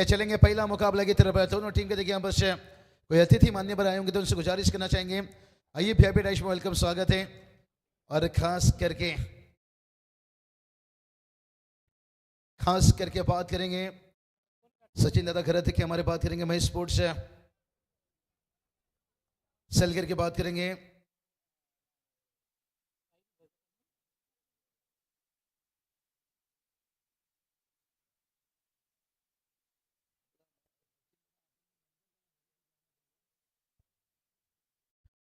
चलेंगे पहला मुकाबला की तरफ। दोनों टीम के देखिए यहाँ पर से कोई अतिथि मानने पर आए होंगे तो उनसे गुजारिश करना चाहेंगे, आइए वीआईपी डैश में वेलकम, स्वागत है। और खास करके बात करेंगे सचिन दादा खरत के, हमारे बात करेंगे महेश स्पोर्ट्स सेल करके बात करेंगे।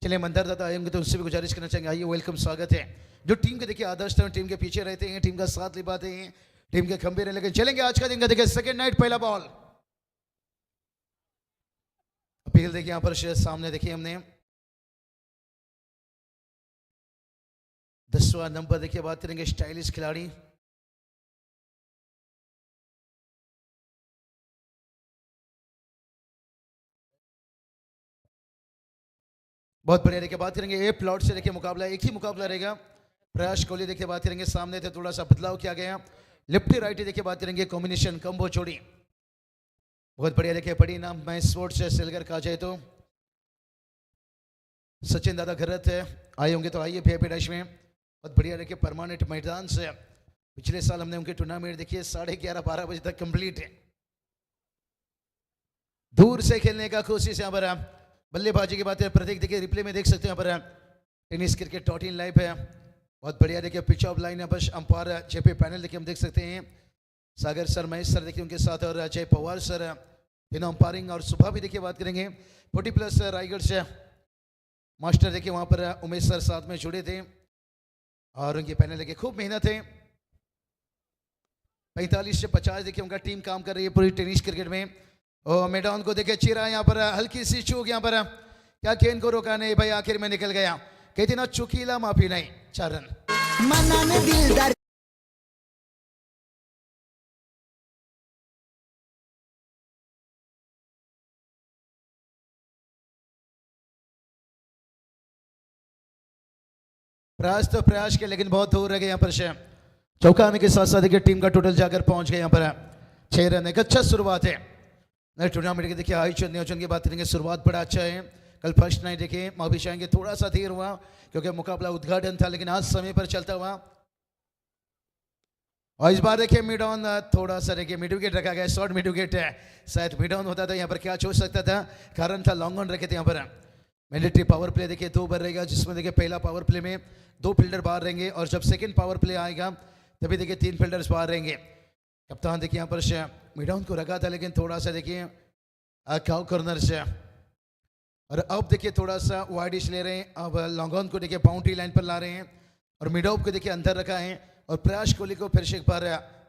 चलिए मंदर दादा आए होंगे तो उससे भी गुजारिश करना चाहेंगे, आइए वेलकम, स्वागत है। जो टीम के देखिए आदर्श टीम के पीछे रहते हैं, टीम का साथ निभाते हैं, टीम के खंभे रहे, लेकिन चलेंगे आज का दिन का देखिए सेकंड नाइट पहला बॉल। अपील देखिए यहाँ पर सामने देखिए हमने 10वां नंबर देखिए बात करेंगे, स्टाइलिश खिलाड़ी बहुत बढ़िया देखिए बात करेंगे। ए प्लॉट से देखिए मुकाबला, एक ही मुकाबला रहेगा। प्रयास कोहली देखिए बात करेंगे, सामने थे थोड़ा सा बदलाव किया गया, लेफ्टी राइटी देखिए बात करेंगे, कॉम्बिनेशन कम्बो जोड़ी बहुत बढ़िया देखिए। बड़ी नाम मैं स्पोर्ट्स से सिलगर कहा जाए तो सचिन दादा घरत है, आए होंगे तो आइए वीआईपी डैश में। बहुत बढ़िया देखिए परमानेंट मैदान से पिछले साल हमने उनके टूर्नामेंट देखिए 11:30-12 बजे तक कंप्लीट है। दूर से खेलने का कोशिश यहाँ पर, बल्लेबाजी की बात है प्रतीक देखिए रिप्ले में देख सकते हैं यहाँ पर। टेनिस क्रिकेट टॉटिन लाइव है, बहुत बढ़िया देखिए पिच ऑफ लाइन यहाँ पर। अंपायर जेपी पैनल देखिए हम देख सकते हैं, सागर सर, महेश सर देखिए उनके साथ, और अजय पवार सर तीनों अंपायरिंग। और सुबह भी देखिए बात करेंगे 40+ रायगढ़ से मास्टर देखिए वहाँ पर उमेश सर साथ में जुड़े थे, और उनकी पैनल देखिए खूब मेहनत है। 45 से 50 देखिए उनका टीम काम कर रही है पूरी टेनिस क्रिकेट में। और मैदान को देखिए चीरा यहाँ पर, हल्की सी चूक यहाँ पर, क्या गेंद को रोका नहीं भाई, आखिर में निकल गया। कहते ना चुकीला माफी नहीं, 4 रन। प्रयास तो प्रयास के, लेकिन बहुत दूर रह गए यहाँ पर से। चौका आने के साथ साथ देखिए टीम का टोटल जाकर पहुंच गए यहाँ पर 6 रन। एक अच्छा शुरुआत है नए टूर्नामेंट की। देखिए आयोजन नियोजन की बात करेंगे, शुरुआत बड़ा अच्छा है। कल फर्स्ट नाइट देखिए माफी चाहेंगे थोड़ा सा देर हुआ क्योंकि मुकाबला उद्घाटन था, लेकिन आज समय पर चलता हुआ। और इस बार देखिए मिड ऑन थोड़ा सा देखिए मिड विकेट रखा गया, शॉर्ट मिड विकेट है। शायद मिड ऑन होता था यहाँ पर क्या हो सकता था, कारण था लॉन्ग ऑन रखे थे यहाँ पर। मैंडेटरी पावर प्ले देखिए 2 ओवर रहेगा, जिसमें देखिए पहला पावर प्ले में 2 फील्डर बाहर रहेंगे, और जब सेकंड पावर प्ले आएगा तभी देखिए 3 फील्डर्स बाहर रहेंगे। कप्तान देखिए यहाँ पर मिडाउन को रखा था, लेकिन थोड़ा सा देखिए काउ कॉर्नर से, और अब देखिए थोड़ा सा वाइडिश ले रहे हैं। अब लॉन्ग ऑन को देखिए बाउंड्री लाइन पर ला रहे हैं, और मिडऑफ को देखिए अंदर रखा है, और प्रयास कोहली को फिर से एक बार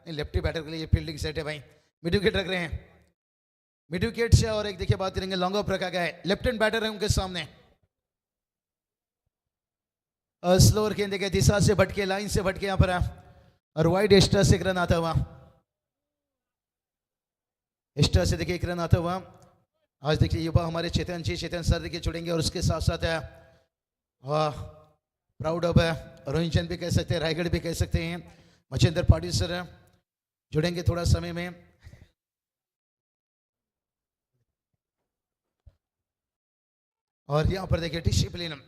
लेफ्टी बैटर के लिए फील्डिंग सेट है भाई, मिड विकेट रख रहे हैं। मिड विकेट से और एक देखिए बात करेंगे लॉन्ग ऑफ रखा गया है, लेफ्ट हैंड बैटर है उनके सामने। स्लोअर गेंद देखिए दिशा से भटके, लाइन से भटके यहाँ पर, और वाइड एक्स्ट्रा से एक रन आता हुआ, एक्स्ट्रा से देखिए एक रन आता हुआ। आज देखिए युवा हमारे चेतन सर देखिए जुड़ेंगे, और उसके साथ साथ है प्राउड ऑफ रोहित चंद भी कह सकते हैं, रायगढ़ भी कह सकते हैं, मचेंद्र पाटिल सर जुड़ेंगे थोड़ा समय में। और यहाँ पर देखिए डिसिप्लिन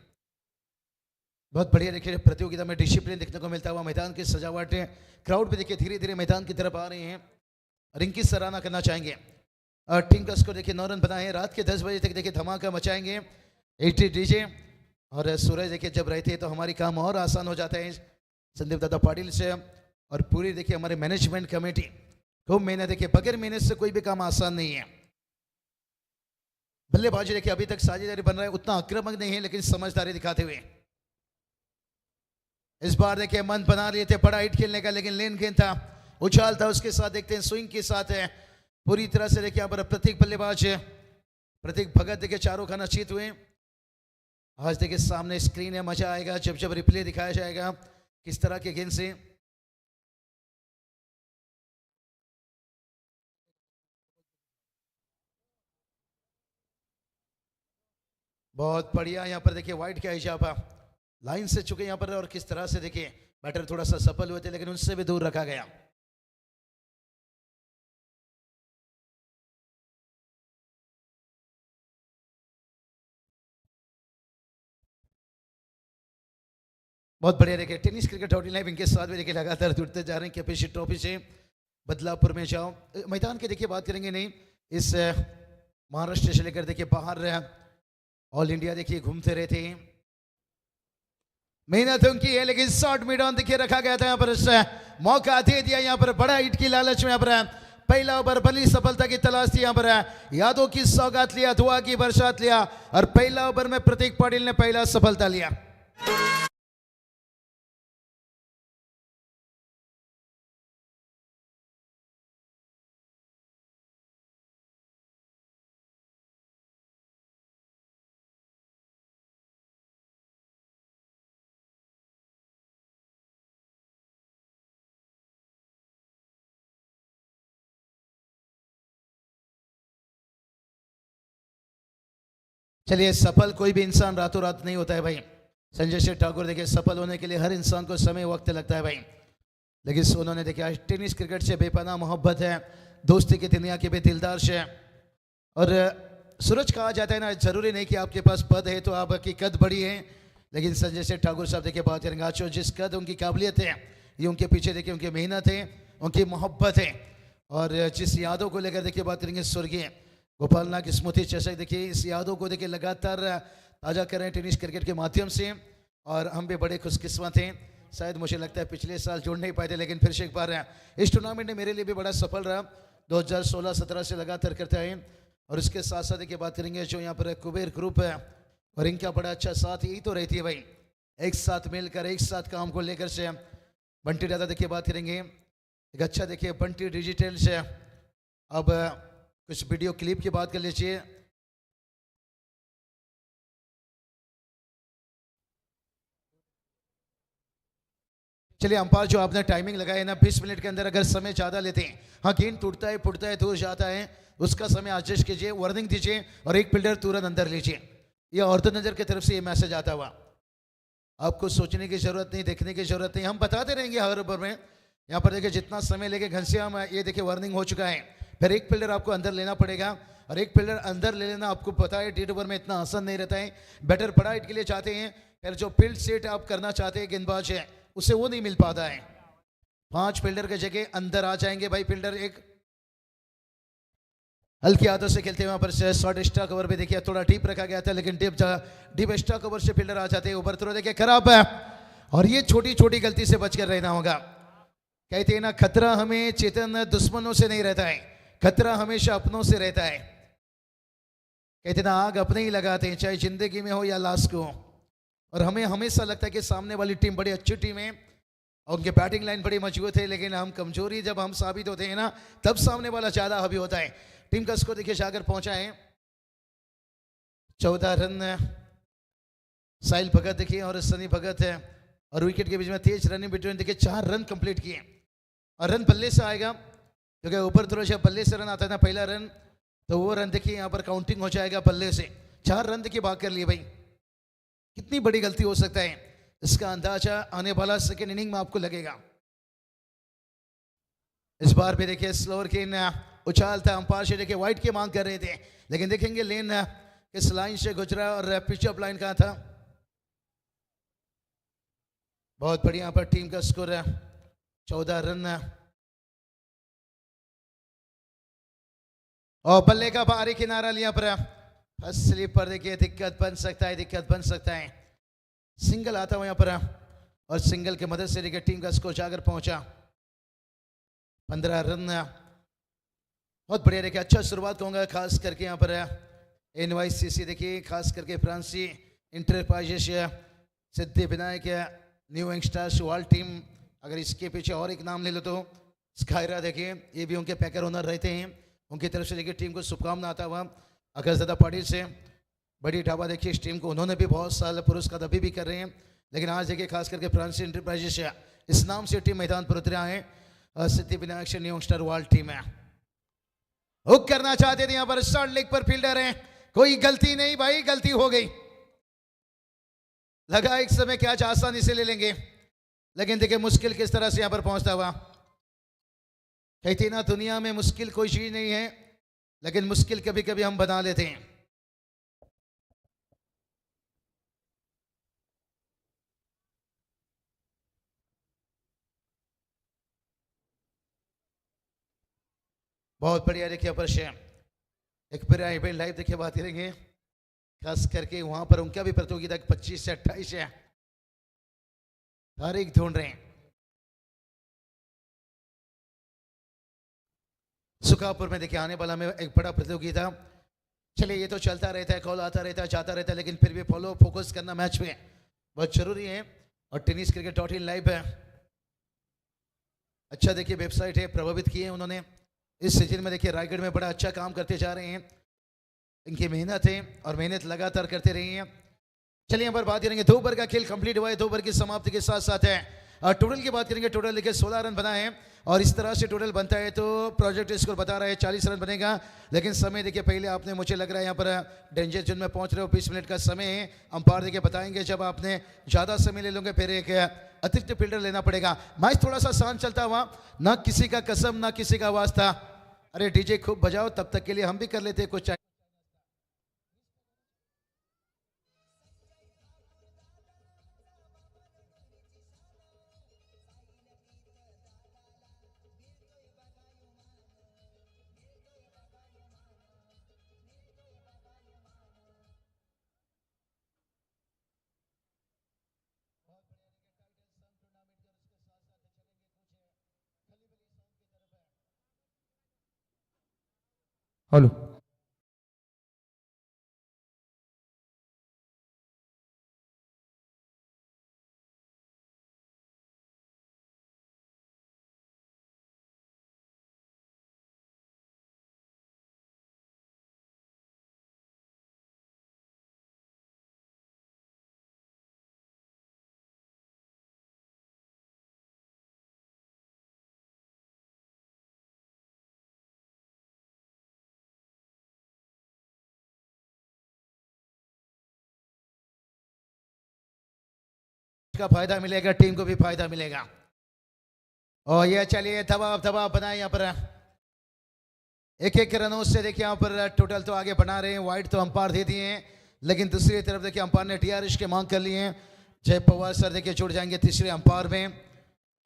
बहुत बढ़िया देखिए, प्रतियोगिता में डिसिप्लिन देखने को मिलता हुआ। मैदान की सजावट है, क्राउड भी देखिए धीरे धीरे मैदान की तरफ आ रहे हैं, और इनकी सराहना करना चाहेंगे। टीम का स्कोर देखिए 9 रन बनाए। रात के 10 बजे तक देखिए धमाका मचाएंगे 80 डीजे, और सूरज देखिए जब रहते हैं तो हमारी काम और आसान हो जाता है। संदीप दादा पाटिल से और पूरी देखिए हमारे मैनेजमेंट कमेटी खूब मेहनत, देखिए बगैर मेहनत से कोई भी काम आसान नहीं है। बल्लेबाजी देखिए अभी तक साझेदारी बन रहा है, उतना आक्रामक नहीं है लेकिन समझदारी दिखाते हुए। इस बार देखिए मन बना लिए थे बड़ा हिट खेलने का, लेकिन लेन गेंद था, उछाल था, उसके साथ देखते हैं स्विंग के साथ है पूरी तरह से देखिए यहाँ पर प्रतीक बल्लेबाज है, प्रतीक भगत देखिए चारों खाना चीत हुए। आज देखिए सामने स्क्रीन है, मजा आएगा जब जब रिप्ले दिखाया जाएगा किस तरह के गेंद से। बहुत बढ़िया यहाँ पर देखिए वाइड का इजाफा, लाइन से चुके यहाँ पर, और किस तरह से देखिए बैटर थोड़ा सा सफल हुए थे, लेकिन उनसे भी दूर रखा गया। बहुत बढ़िया देखिए टेनिस क्रिकेट हॉटी लाइव इनके साथ भी देखिए लगातार जुड़ते जा रहे हैं कैपेशी ट्रॉफी से बदलापुर में जाओ मैदान की देखिए बात करेंगे नहीं इस महाराष्ट्र से लेकर देखिए बाहर ऑल इंडिया देखिए घूमते रहते हैं मेहनत उनकी है लेकिन शॉर्ट मैदान देखिए रखा गया था यहाँ पर मौका दे दिया यहाँ पर बड़ा हिट की लालच में यहाँ पर पहला ओवर बड़ी सफलता की तलाश थी यहाँ पर यादों की सौगात लिया दुआ की बरसात लिया और पहला ओवर में प्रतीक पाटिल ने पहला सफलता लिया चलिए सफल कोई भी इंसान रातों रात नहीं होता है भाई संजय शेठ ठाकुर देखिए सफल होने के लिए हर इंसान को समय वक्त लगता है भाई लेकिन उन्होंने देखिए आज टेनिस क्रिकेट से बेपनाह मोहब्बत है दोस्ती की दुनिया के भी दिलदार से और सूरज कहा जाता है ना जरूरी नहीं कि आपके पास पद है तो आपकी कद बड़ी है लेकिन संजय शेठ ठाकुर साहब देखिए बात करेंगे आज जिस कद उनकी काबिलियत है ये उनके पीछे देखिए उनकी मेहनत है उनकी मोहब्बत है और जिस यादों को लेकर देखिए बात करेंगे स्वर्गीय गोपालनाथ की स्मृति चषक देखिए इस यादों को देखिए लगातार ताज़ा कर रहे हैं टेनिस क्रिकेट के माध्यम से और हम भी बड़े खुशकिस्मत हैं शायद मुझे लगता है पिछले साल जुड़ नहीं पाए थे लेकिन फिर से एक बार इस टूर्नामेंट ने मेरे लिए भी बड़ा सफल रहा 2016-17 से लगातार करते आए और इसके साथ साथ देखिए बात करेंगे जो यहाँ पर कुबेर ग्रुप है और इनका बड़ा अच्छा साथ यही तो रहती है भाई एक साथ मिलकर एक साथ काम को लेकर से बंटी दादा देखिए बात करेंगे एक अच्छा देखिए बंटी डिजिटल से अब कुछ वीडियो क्लिप की बात कर लीजिए चलिए अंपायर जो आपने टाइमिंग लगाया है ना 20 मिनट के अंदर अगर समय ज़्यादा लेते हैं हाँ गेंद टूटता है फुटता है दूर जाता है उसका समय एडजस्ट कीजिए वार्निंग दीजिए और एक फील्डर तुरंत अंदर लीजिए ये औरत नज़र की तरफ से ये मैसेज आता हुआ आपको सोचने की जरूरत नहीं देखने की जरूरत नहीं हम बताते रहेंगे हर ओवर में यहाँ पर देखिए जितना समय लेके घनश्याम ये देखिए वार्निंग हो चुका है फिर एक फील्डर आपको अंदर लेना पड़ेगा और एक फील्डर अंदर ले लेना आपको पता है डेढ़ ओवर में इतना आसान नहीं रहता है बैटर बड़ा हिट के लिए चाहते हैं फिर जो फील्ड सेट आप करना चाहते हैं गेंदबाज है उसे वो नहीं मिल पाता है 5 फील्डर के जगह अंदर आ जाएंगे भाई फील्डर एक हल्की आदत से खेलते हुए पर शॉर्ट एक्स्ट्रा कवर भी देखिए थोड़ा डीप रखा गया था लेकिन डीप एक्स्ट्रा कवर से फील्डर आ जाते हैं ऊपर थोड़ा देखिए खराब है और ये छोटी छोटी गलती से बचकर रहना होगा कहते हैं ना खतरा हमें चेतन दुश्मनों से नहीं रहता है खतरा हमेशा अपनों से रहता है कहते ना आग अपने ही लगाते हैं चाहे जिंदगी में हो या लाश को और हमें हमेशा लगता है कि सामने वाली टीम बड़ी अच्छी टीम है और उनके बैटिंग लाइन बड़ी मजबूत है लेकिन हम कमजोरी जब हम साबित होते हैं ना तब सामने वाला ज्यादा हावी होता है टीम का स्कोर देखिए जाकर पहुंचा है 14 रन साहिल भगत देखिए और सनी भगत है और विकेट के बीच में तेज रनिंग बिटवीन देखिए 4 रन कंप्लीट किए और रन बल्ले से आएगा क्योंकि ऊपर थोड़ा सा बल्ले से रन आता है ना पहला रन तो वो रन देखिए यहाँ पर काउंटिंग हो जाएगा बल्ले से 4 रन देखिए भाग कर लिए भाई कितनी बड़ी गलती हो सकता है इसका अंदाजा आने वाला सेकेंड इनिंग में आपको लगेगा इस बार भी देखिए स्लोअर के उछाल था अंपायर से देखिए वाइट की मांग कर रहे थे लेकिन देखेंगे लेन किस लाइन से गुजरा और पिचअप लाइन कहाँ था बहुत बढ़िया पर टीम का स्कोर 14 रन और बल्ले का बाहरी किनारा लिया पर स्लिप पर देखिए दिक्कत बन सकता है सिंगल आता हुआ यहाँ पर और सिंगल की मदद से देखिए टीम का स्कोर जाकर पहुंचा 15 रन बहुत बढ़िया देखिए अच्छा शुरुआत कहूँगा खास करके यहाँ पर NYCC देखिए खास करके फ्रांसी enterprises Siddhi Vinayak new youngsters world team अगर इसके पीछे और एक नाम ले लो तो स्कायरा देखिए ये भी उनके पैकर ओनर रहते हैं उनकी तरफ से देखिए टीम को शुभकामना आता हुआ अगर ज़्यादा पाटिल से बड़ी ढाबा देखिए इस टीम को उन्होंने भी बहुत साल पुरस्कार अभी भी कर रहे हैं लेकिन आज देखिए खास करके फ्रांसी इंटरप्राइजेस इस नाम से टीम मैदान पर उतरा है सिद्धि विनायक से न्यू यंगस्टर वर्ल्ड टीम है हुक करना चाहते थे यहाँ पर शॉर्ट लेग पर फील्डर है कोई गलती नहीं भाई गलती हो गई लगा एक समय क्या आसानी से ले लेंगे लेकिन देखिए मुश्किल किस तरह से यहाँ पर पहुंचता हुआ कहते ना दुनिया में मुश्किल कोई चीज नहीं है लेकिन मुश्किल कभी कभी हम बना लेते हैं बहुत बढ़िया देखिए अपर्श एक फिर इवेंट लाइव देखिए बात करेंगे खास करके वहां पर उनका भी प्रतियोगिता 25 से 28 है तारीख ढूंढ रहे हैं सुखापुर में देखिए आने वाला में एक बड़ा प्रतियोगिता चलिए ये तो चलता रहता है कॉल आता रहता है जाता रहता है लेकिन फिर भी फॉलो फोकस करना मैच में बहुत जरूरी है और टेनिस क्रिकेट .in लाइव है अच्छा देखिए वेबसाइट है प्रभावित किए उन्होंने इस सीजन में देखिए रायगढ़ में बड़ा अच्छा काम करते जा रहे हैं इनकी मेहनत है और मेहनत लगातार करते रहे हैं चलिए यहाँ पर बात करेंगे 2 ओवर का खेल कंप्लीट हुआ है 2 ओवर की समाप्ति के साथ साथ है और टोटल की बात करेंगे टोटल देखिए 16 रन बना है और इस तरह से टोटल बनता है तो प्रोजेक्ट स्कोर बता रहा है 40 रन बनेगा लेकिन समय देखिए पहले आपने मुझे लग रहा है यहाँ पर डेंजर जोन में पहुंच रहे हो 20 मिनट का समय है अंपायर देखिए बताएंगे जब आपने ज़्यादा समय ले लोगे फिर एक अतिरिक्त फील्डर लेना पड़ेगा मैच थोड़ा सा शांत चलता हुआ ना किसी का कसम ना किसी का वास्ता अरे डीजे खूब बजाओ तब तक के लिए हम भी कर लेते कुछ हेलो का फायदा मिलेगा टीम को भी फायदा मिलेगा और ये चलिए दबाव दबाव बनाए यहाँ पर एक एक रनों से देखिए यहाँ पर टोटल तो आगे बना रहे हैं वाइड तो अंपायर दे दिए हैं लेकिन दूसरी तरफ देखिए अंपायर ने टीआरएस के मांग कर लिए हैं जय पवार सर देखिए जुड़ जाएंगे तीसरे अंपायर में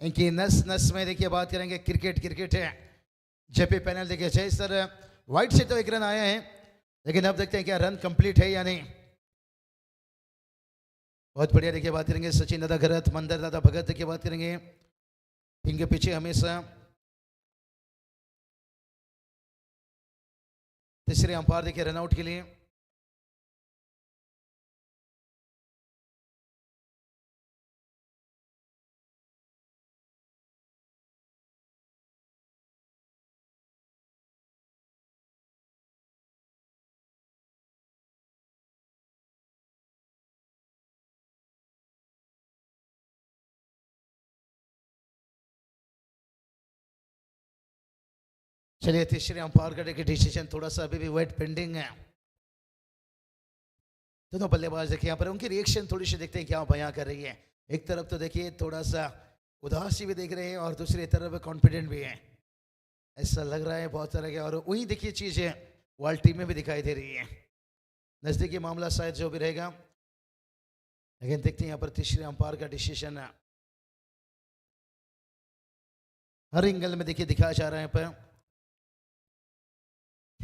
इनकी नस नस में देखिए बात करेंगे क्रिकेट क्रिकेट है जेपी पैनल देखिए जय सर वाइड से तो एक रन आया है लेकिन अब देखते हैं क्या रन कंप्लीट है या नहीं बहुत बढ़िया देखिए बात करेंगे सचिन दादा घरत मंदर दादा भगत देखिए बात करेंगे इनके पीछे हमेशा तीसरे अंपायर देखिए रनआउट के लिए चलिए तीसरे अंपायर का देखिए डिसीजन थोड़ा सा अभी भी वेट पेंडिंग है दोनों बल्लेबाज देखिए यहाँ पर उनकी रिएक्शन थोड़ी सी देखते हैं क्या बयां कर रही है एक तरफ तो देखिए थोड़ा सा उदासी भी देख रहे हैं और दूसरी तरफ कॉन्फिडेंट भी है ऐसा लग रहा है बहुत तरह के और वही देखिए चीजें वर्ल्ड टीम में भी दिखाई दे रही है नजदीकी मामला शायद जो भी रहेगा लेकिन देखते हैं यहाँ पर तीसरे अंपायर का डिसीजन हर एंगल में देखिए दिखाया जा रहा है पर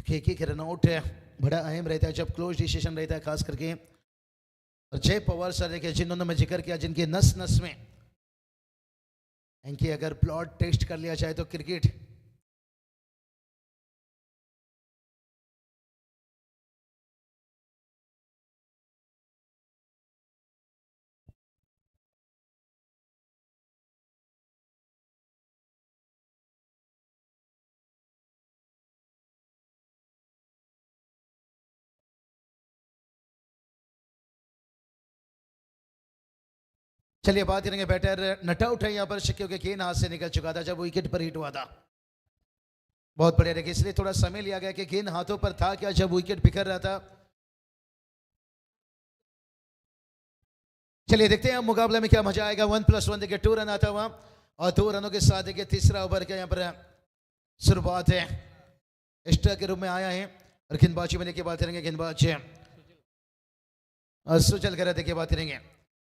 एक रनआउट है बड़ा अहम रहता है जब क्लोज डिसीजन रहता है खास करके और जय पवार सर देखिए जिन्होंने मैं जिक्र किया जिनके नस नस में इनकी अगर प्लॉट टेस्ट कर लिया जाए तो क्रिकेट चलिए बात करेंगे बैटर नटआउट है यहाँ पर क्योंकि गेंद हाथ से निकल चुका था जब विकेट पर हिट हुआ था बहुत बढ़िया देखिए इसलिए थोड़ा समय लिया गया कि गेंद हाथों पर था क्या जब विकेट बिखर रहा था चलिए देखते हैं मुकाबले में क्या मजा आएगा 1+1 देखिए 2 रन आता हुआ और 2 रनों के साथ देखिए तीसरा ओवर का यहाँ पर शुरुआत है एक्स्ट्रा के रूप में आया है और गेंदबाजी में देखिए बात करेंगे गेंदबाज सुचल कर देखिए बात करेंगे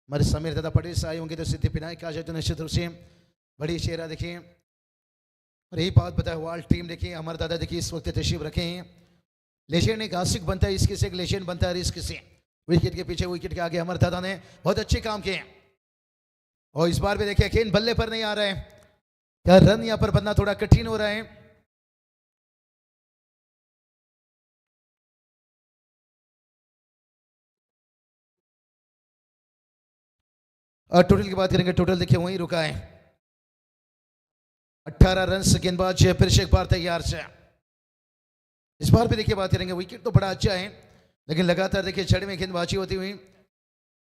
हमारे समीर दादा पटेल से आए होंगे तो सिद्धि पिनायक आ जाए तो निश्चित रूप से बड़ी चेहरा देखिए और यही बात बताया वर्ल्ड टीम देखिए हमारे दादा देखिए इस वक्त तशरीफ रखे हैं। लेजेंड एक आशिक बनता है, इसके से एक लेजेंड बनता है, इसके से विकेट के पीछे विकेट के आगे हमारे दादा ने बहुत अच्छे काम किए। और इस बार भी देखिए अकेन बल्ले पर नहीं आ रहे हैं, क्या रन यहां पर बनना थोड़ा कठिन हो रहा है। और टोटल की बात करेंगे, टोटल देखिए वहीं रुका है 18 रन। गेंदबाज फिर से एक बार तैयार से। इस बार भी देखिए बात करेंगे, विकेट तो बड़ा अच्छा है लेकिन लगातार देखिए छड़ में गेंदबाजी होती हुई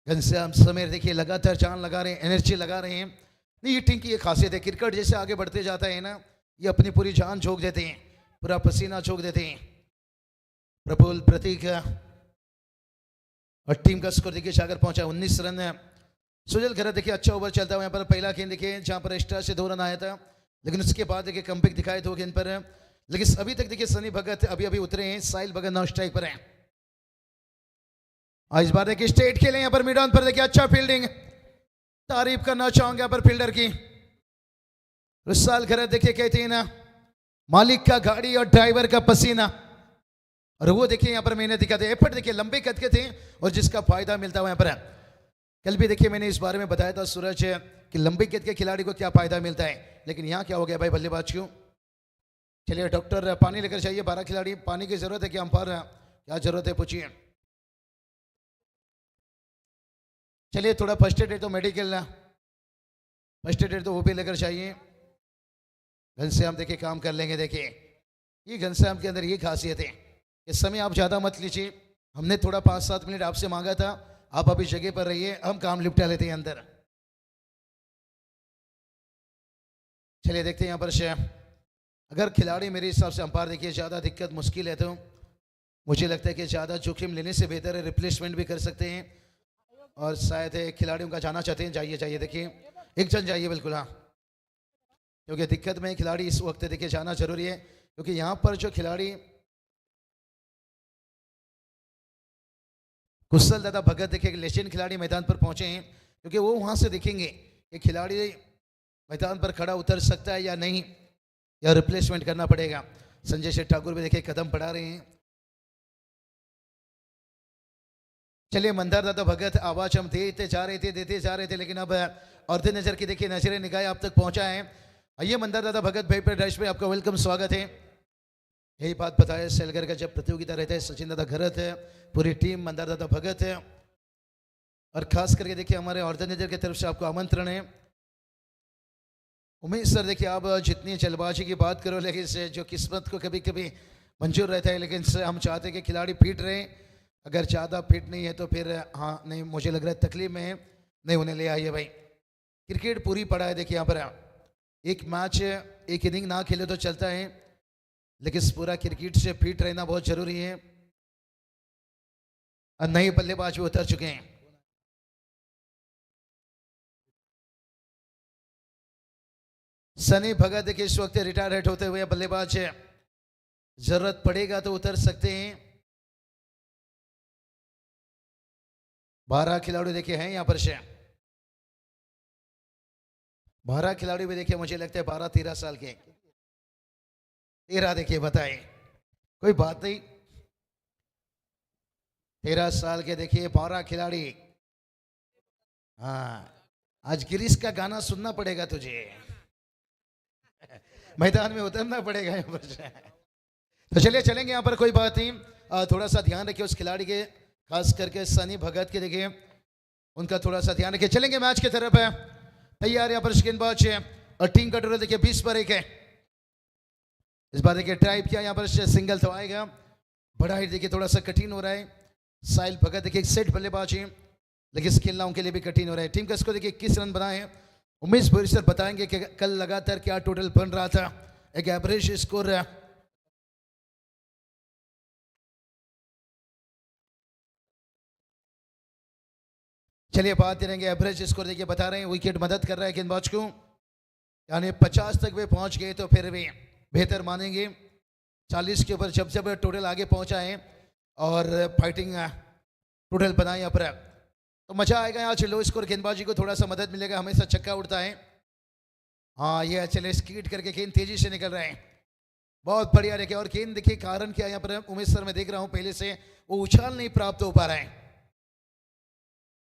घनश्याम समीर देखिए लगातार जान लगा रहे हैं, एनर्जी लगा रहे हैं। नहीं, ये टीम की ये खासियत है, क्रिकेट जैसे आगे बढ़ते जाता है ना, ये अपनी पूरी जान झोंक देते हैं, पूरा पसीना झोंक देते हैं। प्रफुल्ल प्रतीक और टीम का स्कोर देखिए सागर पहुंचा 19 रन है। सुजल खैरत देखिए अच्छा ओवर चलता हुआ यहाँ पर पहला गेंद देखिए जहां पर एक्स्ट्रा से 2 रन आया था, लेकिन उसके बाद देखिए कमबैक दिखाए 2 गेंद पर। लेकिन अभी तक देखिए सनी भगत अभी अभी उतरे हैं, साहिल भगत नौ स्ट्राइक पर हैं। इस बार देखिए स्टेट खेले यहाँ पर, मिड ऑन पर देखिए अच्छा फील्डिंग, तारीफ करना चाहूंगा यहाँ पर फील्डर की। रुसाल खैरत देखिए कहते हैं ना, मालिक का गाड़ी और ड्राइवर का पसीना, और वो देखिए यहाँ पर मैंने दिखाते एफर्ट देखिए लंबे कद के थे और जिसका फायदा मिलता हुआ यहाँ पर। कल भी देखिए मैंने इस बारे में बताया था सूरज कि लंबे कद के खिलाड़ी को क्या फायदा मिलता है, लेकिन यहाँ क्या हो गया भाई बल्लेबाज क्यों। चलिए डॉक्टर पानी लेकर चाहिए, 12 खिलाड़ी, पानी की जरूरत है कि अंपायर क्या जरूरत है पूछिए। चलिए थोड़ा फर्स्ट एड है तो मेडिकल, फर्स्ट एड है तो वो भी लेकर चाहिए। घनश्याम देखिए काम कर लेंगे। देखिए ये घनश्याम के अंदर ये खासियत है, इस समय आप ज़्यादा मत लीजिए, हमने थोड़ा 5-7 मिनट आपसे मांगा था, आप अभी जगह पर रहिए, हम काम निपटा लेते हैं अंदर। चलिए देखते हैं यहाँ पर से, अगर खिलाड़ी मेरे हिसाब से अंपायर देखिए ज़्यादा दिक्कत मुश्किल है तो मुझे लगता है कि ज़्यादा जोखिम लेने से बेहतर है रिप्लेसमेंट भी कर सकते हैं। और शायद खिलाड़ियों का जाना चाहते हैं, जाइए जाइए, देखिए एक जन जाइए बिल्कुल, हाँ, क्योंकि दिक्कत में खिलाड़ी इस वक्त देखिए जाना जरूरी है, क्योंकि यहाँ पर जो खिलाड़ी कुशल दादा भगत देखिए लेजेंड खिलाड़ी मैदान पर पहुंचे हैं, क्योंकि वो वहां से देखेंगे कि खिलाड़ी मैदान पर खड़ा उतर सकता है या नहीं, या रिप्लेसमेंट करना पड़ेगा। संजय शेठ ठाकुर भी देखिए कदम बढ़ा रहे हैं। चलिए मंदार दादा भगत आवाज हम देते जा रहे थे, लेकिन अब अर्धे नजर की देखिए नजर निगाह आप तक पहुंचा है। आइए मंदार दादा भगत भाई पर डैश पे आपका वेलकम स्वागत है। यही बात बताया सेलगर का जब प्रतियोगिता रहता है, सचिन दादा घरत है, पूरी टीम मंदार दादा भगत है, और खास करके देखिए हमारे ऑर्गेनाइजर की तरफ से आपको आमंत्रण है। उमेश सर देखिए आप जितनी जल्दबाजी की बात करो, लेकिन से जो किस्मत को कभी कभी मंजूर रहता है, लेकिन से हम चाहते हैं कि खिलाड़ी फिट रहे, अगर ज़्यादा फिट नहीं है तो फिर हाँ नहीं, मुझे लग रहा है तकलीफ में है, नहीं उन्हें ले आइए भाई। क्रिकेट पूरी पड़ा है देखिए यहाँ पर, एक मैच एक इनिंग ना खेले तो चलता है, लेकिन पूरा क्रिकेट से फिट रहना बहुत जरूरी है। और नए बल्लेबाज भी उतर चुके हैं। सनी भगत देखिए इस वक्त रिटायर्ड होते हुए बल्लेबाज है, जरूरत पड़ेगा तो उतर सकते हैं। 12 खिलाड़ी देखिए हैं यहाँ पर से, 12 खिलाड़ी भी देखिए मुझे लगता है 12-13 साल के, 13 देखिए बताए, कोई बात नहीं, 13 साल के देखिए 12 खिलाड़ी। हाँ आज गिरीश का गाना सुनना पड़ेगा तुझे, मैदान में उतरना पड़ेगा यहाँ पर से। तो चलिए चलेंगे यहाँ पर, कोई बात नहीं, थोड़ा सा ध्यान रखिए उस खिलाड़ी के, खास करके सनी भगत के देखिए उनका थोड़ा सा ध्यान रखिए। चलेंगे मैच की तरफ है, तैयार यहाँ पर गेंदबाज है और टीम का टोटल देखिए 20 पर 1 है। इस बार देखिए ट्राई किया यहाँ पर सिंगल तो आएगा, बड़ा हिट देखिए थोड़ा सा कठिन हो रहा है। साहिल भगत देखिए सेट बल्लेबाज है, लेकिन खेलना उनके लिए भी कठिन हो रहा है। टीम का स्कोर देखिए 21 रन बनाए हैं। उमेश भोरी सर बताएंगे कि कल लगातार क्या टोटल बन रहा था, एक एवरेज स्कोर है। चलिए बात करेंगे एवरेज स्कोर देखिए बता रहे हैं, विकेट मदद कर रहा है गेंदबाज को, यानी 50 तक वे पहुंच गए तो फिर भी बेहतर मानेंगे। 40 के ऊपर जब जब टोटल आगे पहुंचा है और फाइटिंग टोटल बनाए यहाँ पर, तो मजा आएगा। यहाँ लो स्कोर गेंदबाजी को थोड़ा सा मदद मिलेगा, हमेशा छक्का उड़ता है। हाँ ये चले स्कीट करके गेंद तेजी से निकल रहे हैं, बहुत बढ़िया देखिए। और गेंद देखिए कारण क्या यहाँ पर उमेश सर मैं देख रहा हूँ पहले से वो उछाल नहीं प्राप्त हो पा रहा है,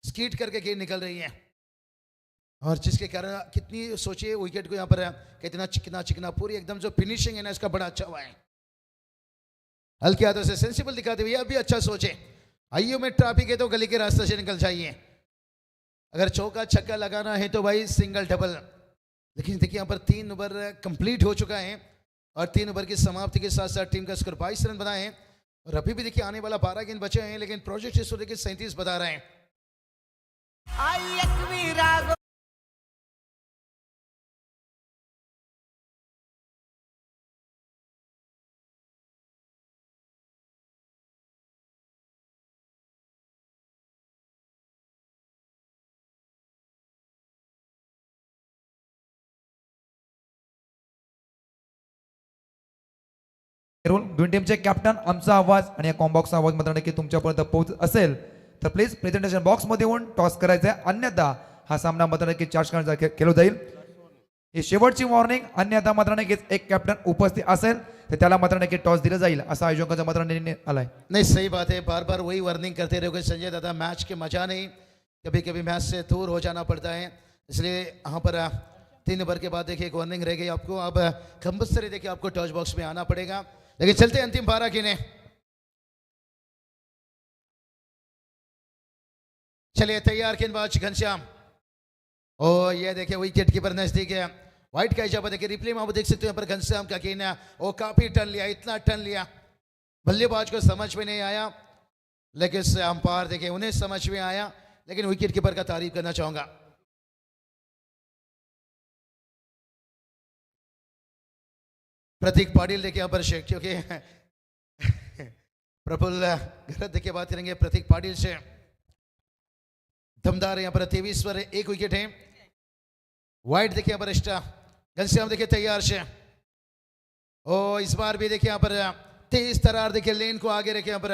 स्कीट करके गेंद निकल रही है और जिसके कारण कितनी सोचिए विकेट को यहाँ पर कितना चिकना चिकना पूरी एकदम जो फिनिशिंग है ना इसका बड़ा अच्छा हुआ है, हल्के हाथों से सेंसिबल दिखाते हुए। अभी अच्छा सोचे, आइयो में ट्रैफिक है तो गली के रास्ते से निकल जाइए, अगर चौका छक्का लगाना है तो भाई सिंगल डबल। लेकिन देखिए यहाँ पर 3 ओवर कंप्लीट हो चुका है और 3 ओवर की समाप्ति के साथ साथ टीम का स्कोर 22 रन बना है और अभी भी देखिए आने वाला 12 गेंद बचे हैं, लेकिन प्रोजेक्ट स्कोर देखिए 37 बता रहे हैं। दोन टीमचे कॅप्टन आमचा आवाज आणि कॉम्बॉक्सचा आवाज मात्र नक्की तुमच्यापर्यंत पोहोचत असेल तर प्लीज प्रेझेंटेशन बॉक्स मध्ये येऊन टॉस करायचा आहे, अन्यथा हा सामना मात्र नक्की चार्ज करण्याचा केला जाईल। ही शेवटची वॉर्निंग, अन्यथा मात्र नक्कीच एक कॅप्टन उपस्थित असेल तर त्याला मात्र नक्की टॉस दिला जाईल असा आयोजकांचा मात्र निर्णय आलाय। नहीं सही बात है, बार बार वही वार्निंग करते रहोगे संजय दादा, मैच के मजा नहीं, कभी कभी मैच से दूर हो जाना पड़ता है, इसलिए यहाँ पर 3 ओवर के बाद देखिए एक वार्निंग रह गई आपको, अब कंपल्सरी देखिए आपको टॉस बॉक्स में आना पड़ेगा। लेकिन चलते अंतिम 12 गेंदें, चलिए तैयार गेंदबाज घनश्याम, और ये देखिए विकेट कीपर नजदीक है, व्हाइट का इजाफा देखिए रिप्ले में आप देख सकते हो यहाँ पर घनश्याम का गेंद है वो काफी टर्न लिया, इतना टर्न लिया बल्लेबाज को समझ में नहीं आया, लेकिन अंपायर देखिए उन्हें समझ में आया, लेकिन विकेट कीपर का तारीफ करना चाहूंगा। प्रतीक पाटिल देखिए यहाँ पर शेख, क्योंकि प्रफुल्ल गलत देखिए बात करेंगे प्रतीक पाटिल से, दमदार यहाँ पर 23 पर 1 विकेट है। वाइट देखिए यहाँ पर एक्स्ट्रा, घनश्याम देखिए तैयार से, ओ इस बार भी देखिए यहाँ पर तेज तरार देखिए लेन को आगे रखे यहाँ पर,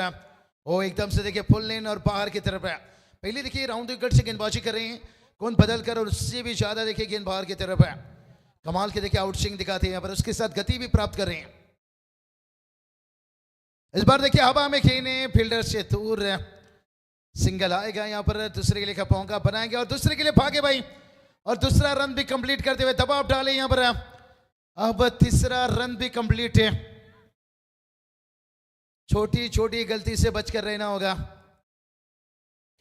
ओ एकदम से देखिए फुल लेन और बाहर की तरफ है। पहले देखिए राउंड विकेट से गेंदबाजी कर रहे हैं, कौन बदल कर और उससे भी ज्यादा देखिए गेंद बाहर की तरफ है, कमाल के देखिए आउट स्विंग दिखाते हैं यहाँ पर, उसके साथ गति भी प्राप्त कर रहे हैं। इस बार देखिए हवा में खेने फील्डर से दूर सिंगल आएगा यहाँ पर, दूसरे के लिए का पौंका बनाएंगे और दूसरे के लिए भागे भाई, और दूसरा रन भी कंप्लीट करते हुए दबाव डाले यहाँ पर, अब तीसरा रन भी कंप्लीट है। छोटी छोटी गलती से बचकर रहना होगा,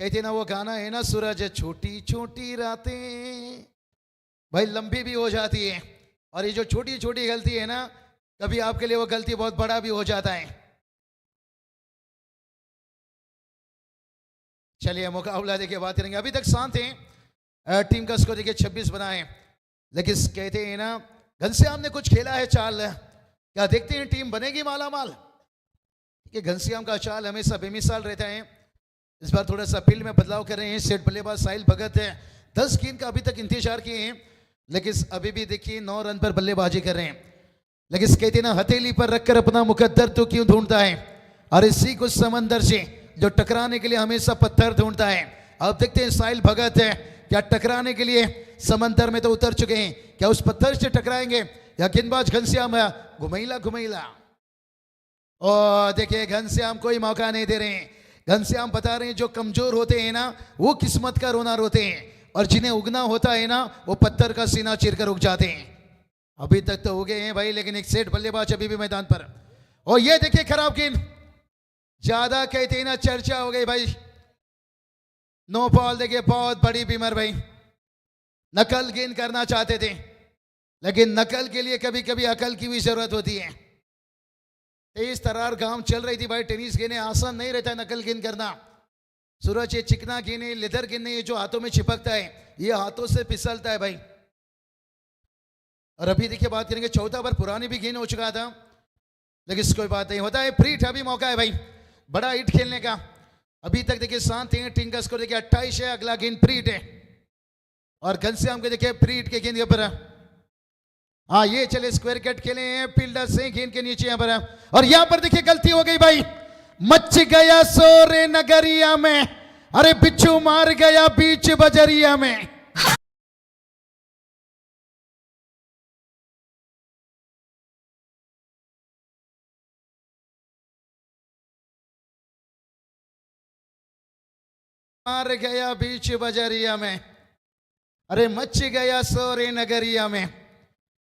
कहते ना वो गाना है ना सूरज, छोटी छोटी रातें भाई लंबी भी हो जाती है, और ये जो छोटी छोटी गलती है ना कभी आपके लिए वो गलती बहुत बड़ा भी हो जाता है। चलिए मुकाबला देखिए बात करेंगे, अभी तक शांत है, टीम का स्कोर देखिए 26 बना है, लेकिन कहते हैं ना घनश्याम ने कुछ खेला है चाल, क्या देखते हैं टीम बनेगी माला माल, कि घनश्याम का चाल हमेशा बेमिसाल रहता है। इस बार थोड़ा सा फील्ड में बदलाव कर रहे हैं, सेट बल्लेबाज साहिल भगत है, 10 गेंद का अभी तक इंतजार किए हैं, लेकिन अभी भी देखिए 9 रन पर बल्लेबाजी कर रहे हैं, लेकिन कहते हैं ना हथेली पर रखकर अपना मुकद्दर तो क्यों ढूंढता है, और इसी कुछ समंदर से जो टकराने के लिए हमेशा पत्थर ढूंढता है। अब देखते हैं साहिल भगत है क्या टकराने के लिए समंदर में तो उतर चुके हैं, क्या उस पत्थर से टकराएंगे या गेंदबाज घनश्याम है घुमैला घुमैला। और देखिए घनश्याम कोई मौका नहीं दे रहे हैं, घनश्याम बता रहे हैं जो कमजोर होते हैं ना वो किस्मत का रोना रोते हैं, और जिन्हें उगना होता है ना वो पत्थर का सीना चीरकर उग जाते हैं। अभी तक तो उगे हैं भाई, लेकिन एक सेट बल्लेबाज अभी भी मैदान पर, और ये देखिए खराब गेंद, ज्यादा कहते हैं ना चर्चा हो गई भाई, नो बॉल देखिए बहुत बड़ी बीमार भाई, नकल गेंद करना चाहते थे, लेकिन नकल के लिए कभी कभी अकल की भी जरूरत होती है। तेज तरार गांव चल रही थी भाई, टेनिस गेंद आसान नहीं रहता नकल गेंद करना, सूरज ये चिकना गेंद है, लेदर गेंद नहीं है जो हाथों में चिपकता है, ये हाथों से फिसलता है भाई। और अभी देखिए बात करेंगे 14 ओवर पुरानी भी गेंद हो चुका था, लेकिन कोई बात नहीं होता है, फ्री हिट अभी मौका है भाई बड़ा हिट खेलने का। अभी तक देखिए शांत है, टीम का स्कोर देखिए 28 है, अगला गेंद फ्री हिट है, और घनश्याम के देखिए फ्री हिट के गेंद के ऊपर, हाँ ये चले स्क्वायर कट खेले हैं फील्डर से गेंद के नीचे यहाँ पर, और यहाँ पर देखिए गलती हो गई भाई, मच गया सोरे नगरिया में, अरे बिच्छू मार गया बीच बजरिया में। मार गया बीच बजरिया में, अरे मच गया सोरे नगरिया में।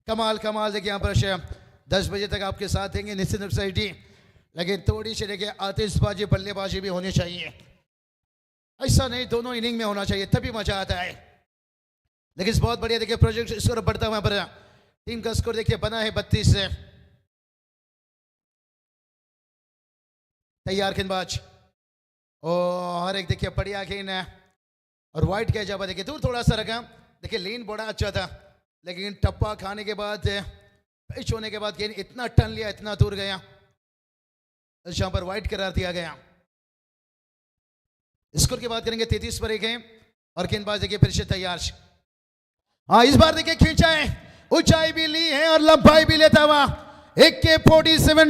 कमाल कमाल देखिए यहाँ पर 10 बजे तक आपके साथ देंगे निश्चित रूप से टीम, लेकिन थोड़ी सी देखिए आतिशबाजी बल्लेबाजी भी होनी चाहिए। ऐसा नहीं दोनों इनिंग में होना चाहिए तभी मजा आता है। लेकिन बहुत बढ़िया देखिए प्रोजेक्ट स्कोर बढ़ता हुआ पर टीम का स्कोर देखिए बना है 32 से। तैयार गेंदबाज और एक देखिए बढ़िया गेंद है और वाइट क्या जब देखिए दूर थोड़ा सा रखा, देखिए लेन बड़ा अच्छा था लेकिन टप्पा खाने के बाद पिच होने के बाद गेंद इतना टन लिया इतना दूर गया, जहां पर वाइट करार दिया गया। स्कोर की बात करेंगे 33 पर 1 है और गेंदबाज देखिए फिर से तैयार। हाँ इस बार देखिए खींचा है, ऊंचाई भी ली है और लंबाई भी लेता हुआ। एक के 47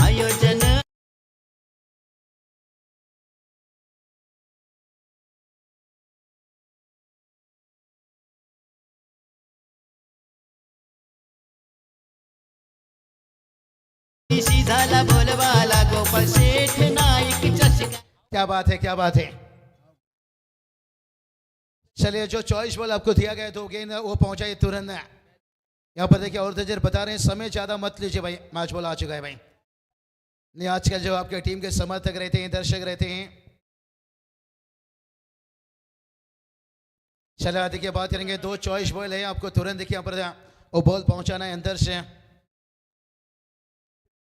आयोजन झाला बोलवाला गोपाल शेठ नाईक चषक। क्या बात है क्या बात है। चलिए जो चॉइस बॉल आपको दिया गया तो गेंद वो पहुंचा है तुरंत। यहाँ पर देखिए और तजर बता रहे हैं समय ज्यादा मत लीजिए भाई, मैच बॉल आ चुका है भाई। नहीं आजकल जो आपके टीम के समर्थक रहते हैं दर्शक रहते हैं। चलिए देखिए बात करेंगे 2 चॉइस बॉल है आपको तुरंत देखिए यहाँ पर वो बॉल पहुंचाना है अंदर से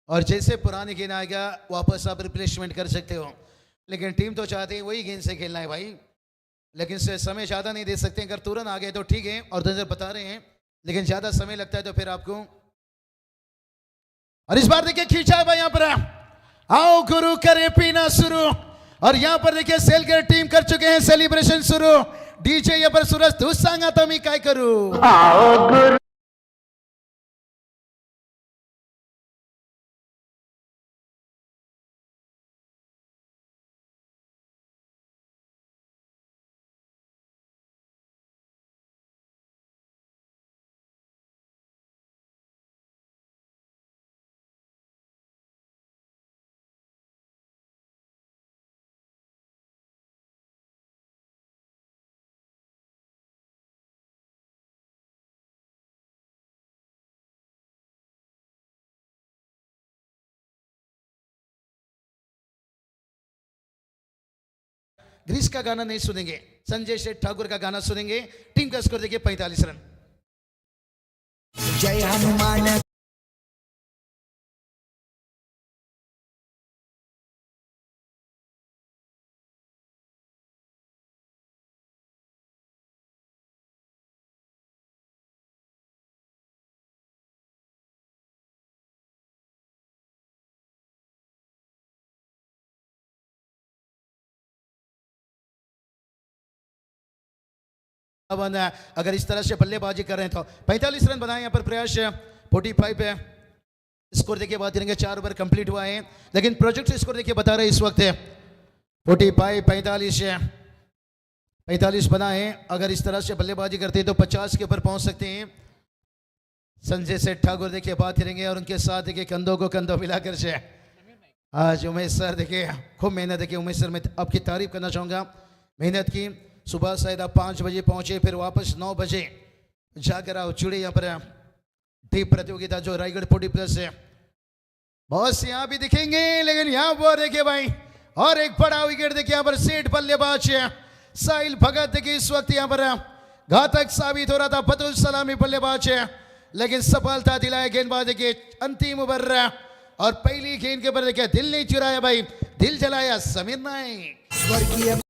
और जैसे पुरानी गेंद आएगा वापस आप रिप्लेसमेंट कर सकते हो, लेकिन टीम तो चाहते हैं वही गेंद से खेलना है भाई, लेकिन से समय ज़्यादा नहीं दे सकते। अगर तुरंत आ गए तो ठीक है और नजर बता रहे हैं, लेकिन ज़्यादा समय लगता है तो फिर आपको। और इस बार देखिए खींचा है भाई यहाँ पर, आओ गुरु करे पीना शुरू। और यहाँ पर देखिए सेल कर टीम कर चुके हैं सेलिब्रेशन शुरू। डीजे यहाँ पर सूरज तू सांगा तो मैं काय करूं। आओ गुरु ग्रीस का गाना नहीं सुनेंगे, संजय शेठ ठाकुर का गाना सुनेंगे। टीम का स्कोर देखिए 45 रन। जय हनुमान। अगर इस तरह से बल्लेबाजी कर रहे हैं तो 45 रन बनाए यहाँ पर प्रयास। 45 है स्कोर देखिए बात करेंगे, 4 ओवर कंप्लीट हुआ है, लेकिन प्रोजेक्ट स्कोर देखिए बता रहे हैं इस वक्त 45 45 बना है। अगर इस तरह से बल्लेबाजी करते हैं तो 50 के ऊपर पहुंच सकते हैं। संजय सेठ ठाकुर देखिए बात करेंगे और उनके साथ देखिए कंधों को कंधों मिलाकर से आज उमेश सर देखिए खूब मेहनत देखिए। उमेश सर मैं आपकी तारीफ करना चाहूँगा, मेहनत की। सुबह शायद आप 5 बजे पहुंचे, फिर वापस 9 बजे जाकर आप जुड़े यहाँ पर टीम प्रतियोगिता जो रायगढ़ 40+ है। बहुत से यहाँ भी दिखेंगे, लेकिन यहाँ पर देखिए भाई और एक बड़ा विकेट देखिए यहाँ पर सेठ बल्लेबाज साहिल भगत देखिए इस वक्त यहाँ पर घातक साबित हो रहा था। बदुल सलामी बल्लेबाज है, लेकिन सफलता दिलाया गेंदबाज देखिए अंतिम ओवर और पहली गेंद के ऊपर देखिए दिल नहीं चुराया भाई, दिल जलाया समीर नाइक। स्वर्गीय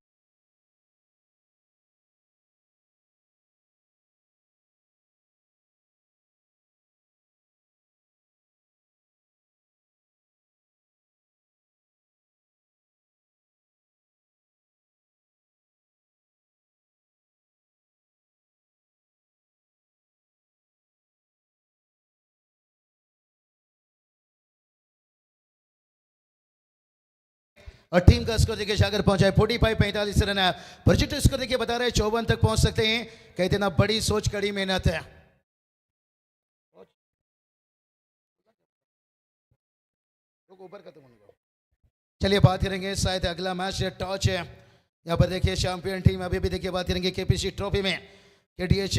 और टीम का स्कोर देखिए जाकर पहुंचा है 45 रन है। प्रोजेक्ट स्कोर देखिए बता रहे हैं 54 तक पहुंच सकते हैं। कहते ना बड़ी सोच कड़ी मेहनत है। चलिए बात करेंगे शायद अगला मैच टॉच है यहाँ पर देखिए चैंपियन टीम अभी भी देखिए बात करेंगे केपीसी ट्रॉफी में केटीएच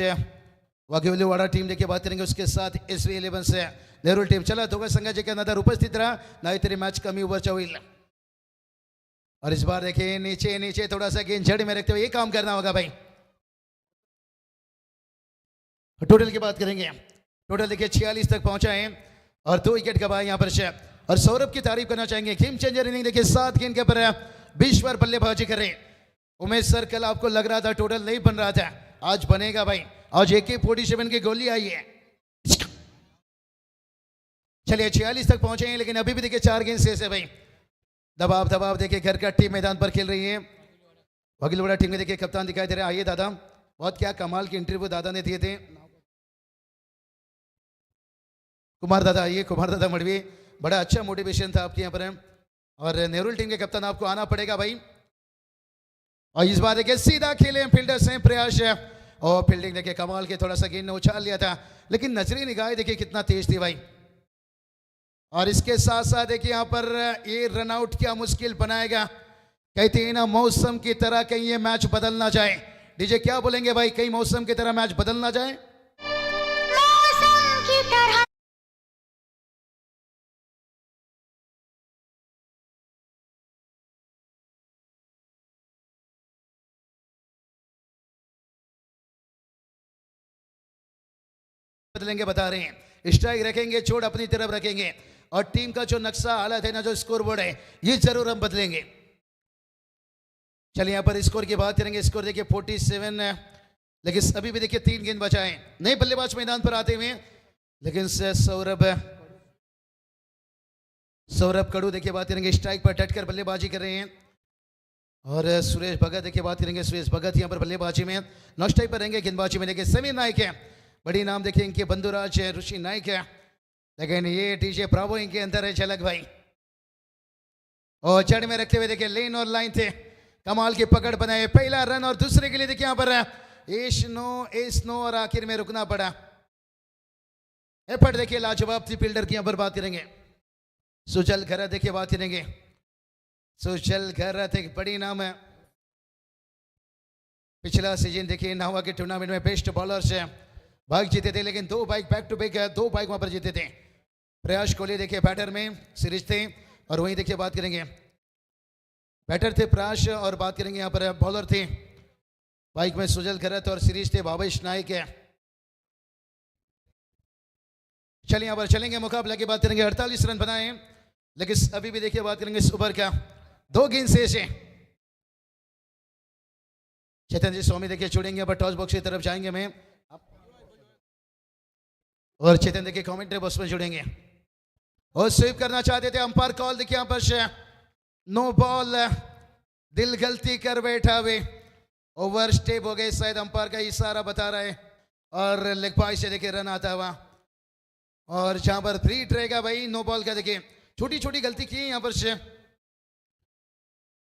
वाघेवलीवाडा टीम देखिए बात करेंगे उसके साथ SV11 से नेहरू टीम चला दोघं संघाचे नंतर उपस्थित रहा नाहीतरी मैच कमी ओव्हरच्या होईल और इस बार देखिए नीचे नीचे थोड़ा सा गेंद जड़ में रखते हुए ये काम करना होगा भाई टोटल की बात करेंगे टोटल देखिए 46 तक पहुंचा है और 2 विकेट का भाई यहाँ पर से और सौरभ की तारीफ करना चाहेंगे गेम चेंजर इनिंग देखिए 7 गेंद के ऊपर 20 बार बल्लेबाजी कर रहे हैं उमेश सर कल आपको लग रहा था टोटल नहीं बन रहा था आज बनेगा भाई आज AK-47 की गोली आई है चलिए 46 तक पहुंचे हैं लेकिन अभी भी देखिए 4 गेंद शेष है भाई दबाव दबाव देखिए घर का टीम मैदान पर खेल रही है वाघेलीवाडा टीम के देखिए कप्तान दिखाई दे रहे हैं आइए दादा बहुत क्या कमाल की इंटरव्यू दादा ने दिए थे कुमार दादा आइए कुमार दादा मड़वी बड़ा अच्छा मोटिवेशन था आपके यहाँ पर और नेहरू टीम के कप्तान आपको आना पड़ेगा भाई और इस बार देखिए सीधा खेले फील्डर से प्रयास है और फील्डिंग देखिए कमाल के थोड़ा सा गेंद ने उछाल लिया था लेकिन नजरी निगाह देखिए कितना तेज थी भाई और इसके साथ साथ देखिए यहाँ पर ये रन आउट क्या मुश्किल बनाएगा कहते हैं ना मौसम की तरह कहीं ये मैच बदल ना जाए डीजे क्या बोलेंगे भाई कहीं मौसम की तरह मैच बदल ना जाए मौसम की तरह बदलेंगे बता रहे हैं स्ट्राइक रखेंगे चोट अपनी तरफ रखेंगे और टीम का जो नक्शा हालत है ना जो स्कोर बोर्ड है ये जरूर हम बदलेंगे चलिए यहाँ पर स्कोर की बात करेंगे स्कोर देखिए 47 है लेकिन अभी भी देखिए 3 गेंद बचा है नए बल्लेबाज मैदान पर आते हुए लेकिन से सौरभ कड़ू देखिए बात करेंगे स्ट्राइक पर डटकर बल्लेबाजी कर रहे हैं और सुरेश भगत देखिए बात करेंगे सुरेश भगत यहाँ पर बल्लेबाजी में नॉन स्ट्राइक पर रहेंगे गेंदबाजी में देखिए समीर नाइक है बड़ी नाम देखिए इनके बंधुराज है ऋषि नाइक है लेकिन ये डीजे प्रावो इनके अंदर है झलक भाई और जड़ में रखते हुए देखिए लेन और लाइन थे कमाल की पकड़ बनाए पहला रन और दूसरे के लिए देखिए यहाँ पर एस नो और आखिर में रुकना पड़ा एफर्ट देखिए लाजवाब थी फील्डर की यहाँ पर बात करेंगे सुजल खैरत देखिए बात करेंगे सुजल खैरत एक बड़ी नाम है पिछला सीजन देखिए नावा के टूर्नामेंट में बेस्ट बॉलर से बाइक जीते थे लेकिन 2 bike back to back 2 bike वहां पर जीते थे प्रयास कोहली देखिए बैटर में सीरीज थे और वहीं देखिए बात करेंगे बैटर थे प्रयास और बात करेंगे यहाँ पर बॉलर थे बाइक में सुजल खैरत और सीरीज थे भावेश नाइक है चलिए यहाँ पर चलेंगे मुकाबला की बात करेंगे 48 रन बनाए लेकिन अभी भी देखिए बात करेंगे इस ओवर का 2 गेंद शेष है चेतन जी स्वामी देखिए छोड़ेंगे अब टॉस बॉक्स की तरफ जाएंगे मैं और चेतन देखिए कमेंट्री बॉक्स में जुड़ेंगे और स्वीप करना चाहते थे अंपायर कॉल देखिए यहाँ पर नो बॉल दिल गलती कर बैठा वे ओवर स्टेप हो गए शायद अंपायर का इशारा बता रहा है और लेग पास से देखिए रन आता हुआ और जहां पर फ्री रहेगा भाई नो बॉल का देखिए छोटी छोटी गलती की है यहाँ पर से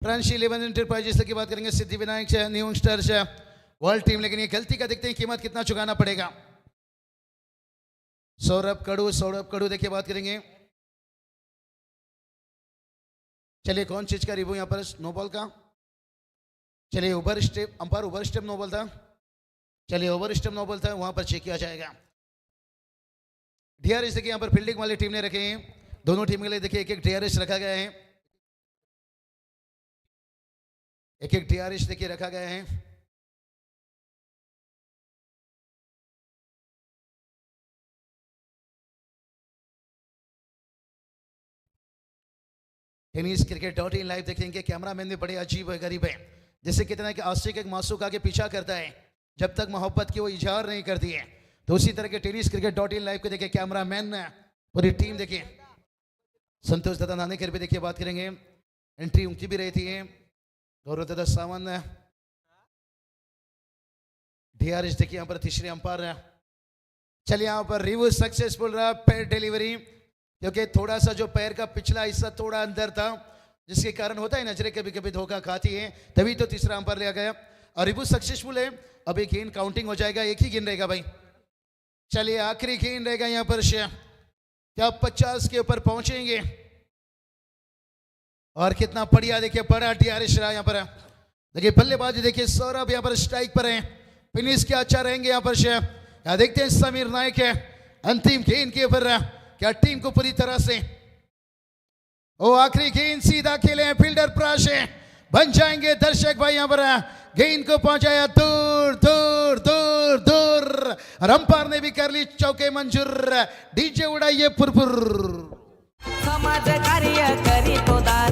फ्रेंच 11 एंटरप्राइजेस की बात करेंगे सिद्धि विनायक से न्यू यंगस्टर से वर्ल्ड टीम लेकिन ये गलती का देखते हैं कीमत कितना चुकाना पड़ेगा सौरभ कड़ू देखिए बात करेंगे चलिए कौन चीज का रिव्यू यहाँ पर नो बॉल का चलिए over step umpire over step no ball था चलिए ओवर स्टेप नो बॉल था वहां पर चेक किया जाएगा DRS देखिए यहाँ पर फील्डिंग वाली टीम ने रखे हैं दोनों टीम के लिए देखिए एक DRS रखा गया है एक DRS देखिए रखा गया है टेनिस क्रिकेट.in लाइव देखेंगे कैमरामैन भी बड़े अजीब है गरीब है जैसे कितना कि आशिक एक मासूका के पीछा करता है जब तक मोहब्बत की वो इजहार नहीं करती है तो उसी तरह के टेनिस क्रिकेट.in लाइव के देखिए कैमरामैन पूरी टीम देखिए संतोष दादा नानेकर भी देखिए बात करेंगे एंट्री उनकी भी रहती है गौरव दादा सावंत DRS देखिए यहाँ पर तीसरे अंपायर चलिए यहाँ पर रिव्यू सक्सेसफुल रहा पैर डिलीवरी क्योंकि थोड़ा सा जो पैर का पिछला हिस्सा थोड़ा अंदर था जिसके कारण होता है नजरें कभी कभी धोखा खाती है तभी तो तीसरा अंपायर लिया गया और रिव्यू सक्सेसफुल है अब एक गेंद काउंटिंग हो जाएगा एक ही गेंद रहेगा भाई चलिए आखिरी गेंद रहेगा यहाँ पर क्या 50 के ऊपर पहुंचेंगे और कितना बढ़िया देखिए बड़ा DRS रहा यहाँ पर। देखिए बल्लेबाजी देखिए सौरभ यहाँ पर स्ट्राइक पर है, फिनिश क्या अच्छा रहेंगे यहाँ पर। यहाँ देखते हैं समीर नायक है अंतिम गेंद के ऊपर, क्या टीम को पूरी तरह से वो आखिरी गेंद सीधा खेले हैं, फील्डर प्राश है, बन जाएंगे दर्शक भाई यहाँ पर। गेंद को पहुंचाया दूर दूर दूर दूर, और अंपायर ने भी कर ली चौके मंजूर। डीजे उड़ाइए पुरपुर। समाज कार्य करीतो दास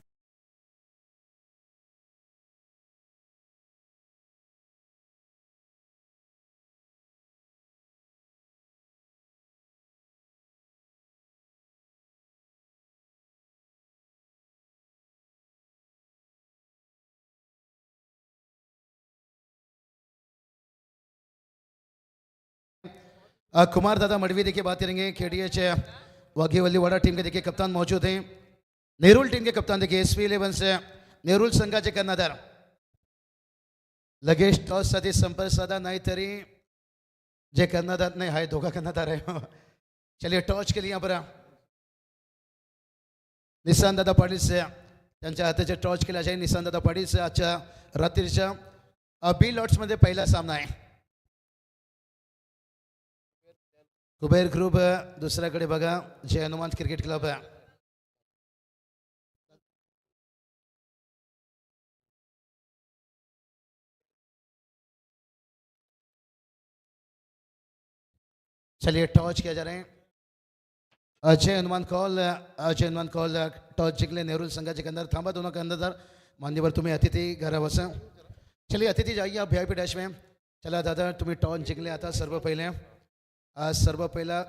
कुमार दादा मडवी देखिए बात करेंगे। KDH वाघेवल्लीवाड़ा टीम के देखिए कप्तान मौजूद हैं। नेरुल टीम के कप्तान देखिए SV11 से नेरुल संघाचे कर्णधार लगेच टॉस साठी संपर्क साधा नाही तरी जे कर्णधार नाही आहे दोघा कर्णधार आहे। चलिए टॉस के लिए यहाँ पर निशांत दादा पाटील से त्यांच्या हाताचे टॉस केला जाईल। निशांत दादा पाटील से आजच्या रात्रीच्या बी लॉट्स मध्ये पहिला सामना आहे। कुबेर ग्रुप दुसऱ्याकडे बघा जय हनुमान क्रिकेट क्लब। चलिए टॉस किया जा रहे हैं। अजय हनुमान कॉल टॉस जिंकले नेहरू संघाचे कंदार। थांबा दोनों कंदार मान्यवर तुम्ही अतिथी घरा बसा। चलिए अतिथी जाइए आप VIP डॅश में। चला दादा तुम्ही टॉस जिंकले। आता सर्व पहिला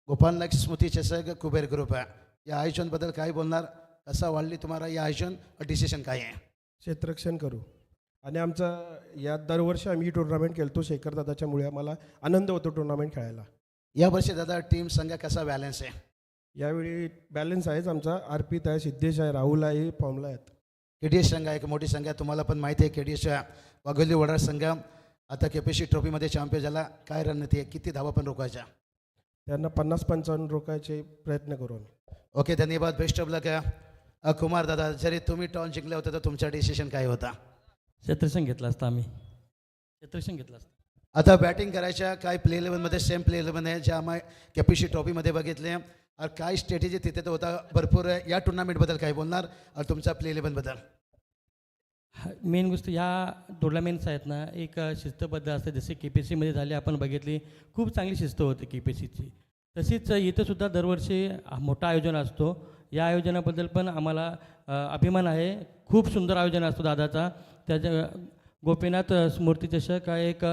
गोपाल नाईक स्मृती चषक कुबेर ग्रुप आहे। या आयोजन बद्दल काय बोलणार, कसा वाढली तुम्हाला या आयोजन डिसिशन काय आहे? क्षेत्ररक्षण करू आणि आमचा या दरवर्षी आम्ही टुर्नामेंट खेळतो शेखर दादाच्यामुळे आम्हाला आनंद होतो टुर्नामेंट खेळायला। या वर्षी दादा टीम संघ कसा बॅलन्स आहे? यावेळी बॅलन्स आहेच आमचा। अर्पित आहे, सिद्धेश आहे, राहुल आहे, फॉर्मला आहेत। KDH संघ आहे, एक मोठी संघ आहे, तुम्हाला पण माहिती आहे। KDH वाघोलीवाडा संघ आता KPC ट्रॉफीमध्ये चॅम्पियन झाला। काय रणनीती आहे, किती धावा पण रोखायच्या? त्यांना 50-55 रोखायचे प्रयत्न करू आम्ही। ओके धन्यवाद, बेस्ट ऑफ लक। कुमार दादा जरी तुम्ही टॉस जिंकले होते तर तुमचा डिसिशन काय होता? क्षेत्ररक्षण घेतलं असतं आम्ही, क्षेत्ररक्षण घेतलं असतं। आता बॅटिंग करायच्या काय प्ले 11मध्ये सेम प्ले 11 आहे ज्या आम्ही KPC ट्रॉफीमध्ये बघितले, और काय स्ट्रॅटेजी तिथे तर होता भरपूर। या टुर्नामेंटबद्दल काय बोलणार और तुमचा प्ले 11बद्दल? मेन गोष्ट ह्या टुर्नामेंट्स आहेत ना, एक शिस्तबद्ध असते। जसे KPCमध्ये झाले आपण बघितली, खूप चांगली शिस्त होती KPCची। तशीच इथंसुद्धा दरवर्षी मोठा आयोजन असतो। या आयोजनाबद्दल पण आम्हाला अभिमान आहे। खूप सुंदर आयोजन असतो दादाचा। त्याच्या गोपीनाथ स्मृती चषक हा एक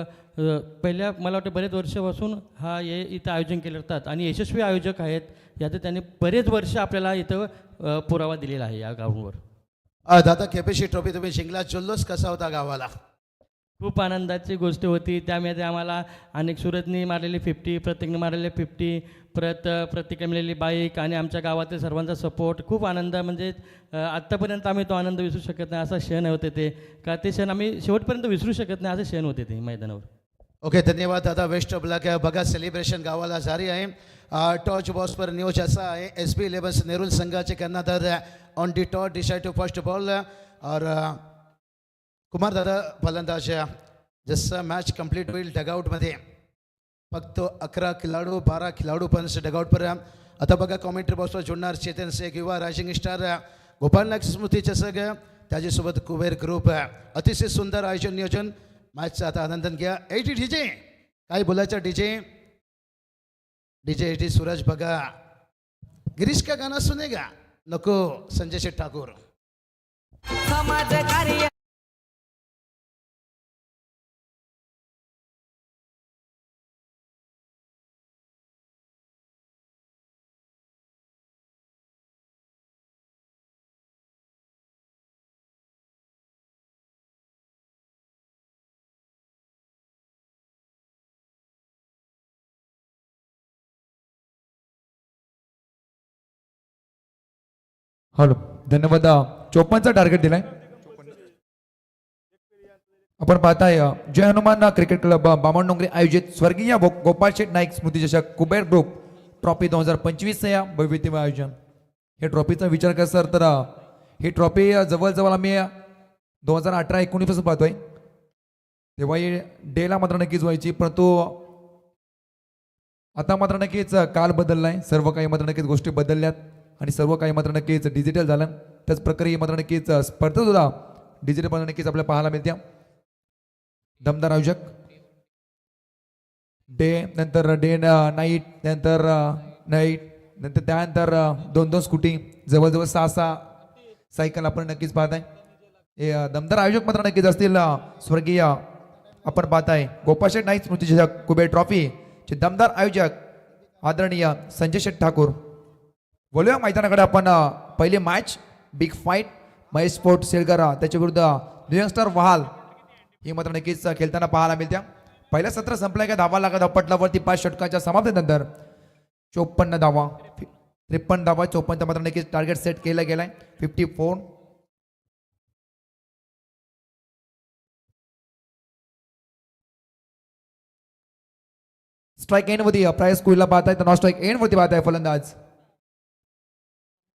पहिल्या मला वाटतं बरेच वर्षापासून हा इथं आयोजन केले जातात आणि यशस्वी आयोजक आहेत। याचं त्यांनी बरेच वर्ष आपल्याला इथं पुरावा दिलेला आहे या ग्राउंडवर। दादा KPC ट्रॉफी तुम्ही जिंकला, जल्लोष कसा होता गावाला? खूप आनंदाची गोष्ट होती। त्यामध्ये आम्हाला अनेक सुरतनी मारलेली 50, प्रत्येकने मारलेले 50, प्रत्येकाने मिळालेली बाईक आणि आमच्या गावातील सर्वांचा सपोर्ट, खूप आनंद। म्हणजे आत्तापर्यंत आम्ही तो आनंद विसरू शकत नाही असा क्षण होते ते, का ते क्षण आम्ही शेवटपर्यंत विसरू शकत नाही असे क्षण होते ते मैदानावर। ओके धन्यवाद दादा, बेस्ट ऑफ लक। बघा सेलिब्रेशन गावाला जारी आहे। टॉच बॉक्स पर न्यूज असा आहे SB11 नेरुल संघाचे कर्णधार ऑन दी टॉट डिसाइड टू फर्स्ट बॉल, और कुमार दादा फलंदाज। जसं मॅच कंप्लीट होईल डगआउटमध्ये फक्त 11 खिलाडू 12 खिलाडू पण डगआउट पर। आता बघा कॉमेंट्री बॉक्सवर जोडणार चेतन शेख, युवा रायझिंग स्टार गोपाल नाईक स्मृती चषक, त्याच्यासोबत कुबेर ग्रुप। अतिशय सुंदर आयोजन नियोजन, मॅचचा आता आनंद घ्या। डीजे काय बोलायचं? डीजे सूरज बघा, गिरीश का गाना सुनेगा? नको, संजय शेठ ठाकूर। समाज कार्य हॅलो धन्यवाद। 54चा टार्गेट दिलाय। आपण पाहताय जय हनुमान क्रिकेट क्लब बामणडोंगरी आयोजित स्वर्गीय गोपाल शेठ नाईक स्मृती चषक कुबेर ग्रुप ट्रॉफी 2025 या वैविध्यमय आयोजन। हे ट्रॉफीचा विचार कर सर तर ही ट्रॉफी जवळजवळ आम्ही 2018-19 पासून पाहतोय, तेव्हा ही डेला मात्र नक्कीच व्हायची, परंतु आता मात्र नक्कीच काल बदललाय, सर्व काही मात्र नक्कीच गोष्टी बदलल्यात आणि सर्व काही मात्र नक्कीच डिजिटल झालं. त्याच प्रकारे मात्र नक्कीच स्पर्धा सुद्धा डिजिटल मध्ये नक्कीच आपल्याला पाहायला मिळते. दमदार आयोजक, डे नंतर डे नाईट, नंतर नाईट, नंतर त्यानंतर 2-2 स्कूटी, जवळजवळ 6-6 सायकल आपण नक्कीच पाहत आहे. हे दमदार आयोजक मात्र नक्कीच असतील स्वर्गीय आपण पाहताय गोपाशेठ नाईक स्मृतिचषक कुबेर ट्रॉफी चे दमदार आयोजक आदरणीय संजय शेठ ठाकूर. बोलूया मैदानाकडे आपण. पहिली match big fight Mahesh sport Selkar त्याच्या विरुद्ध न्यूयॉर्क वहाल ही मात्र नक्कीच खेळताना पाहायला मिळत्या. पहिला सत्र संपला का धावा लागत पटलावरती 5 षटकाच्या समाप्तीनंतर 54 धावा, 53 धावा, 54 मात्र नक्कीच टार्गेट सेट केला गेलाय. 54 स्ट्राईक एंड वरती प्राइस स्कूलला पाहत आहे, तर नॉन स्ट्राईक एंड वरती पाहत आहे फलंदाज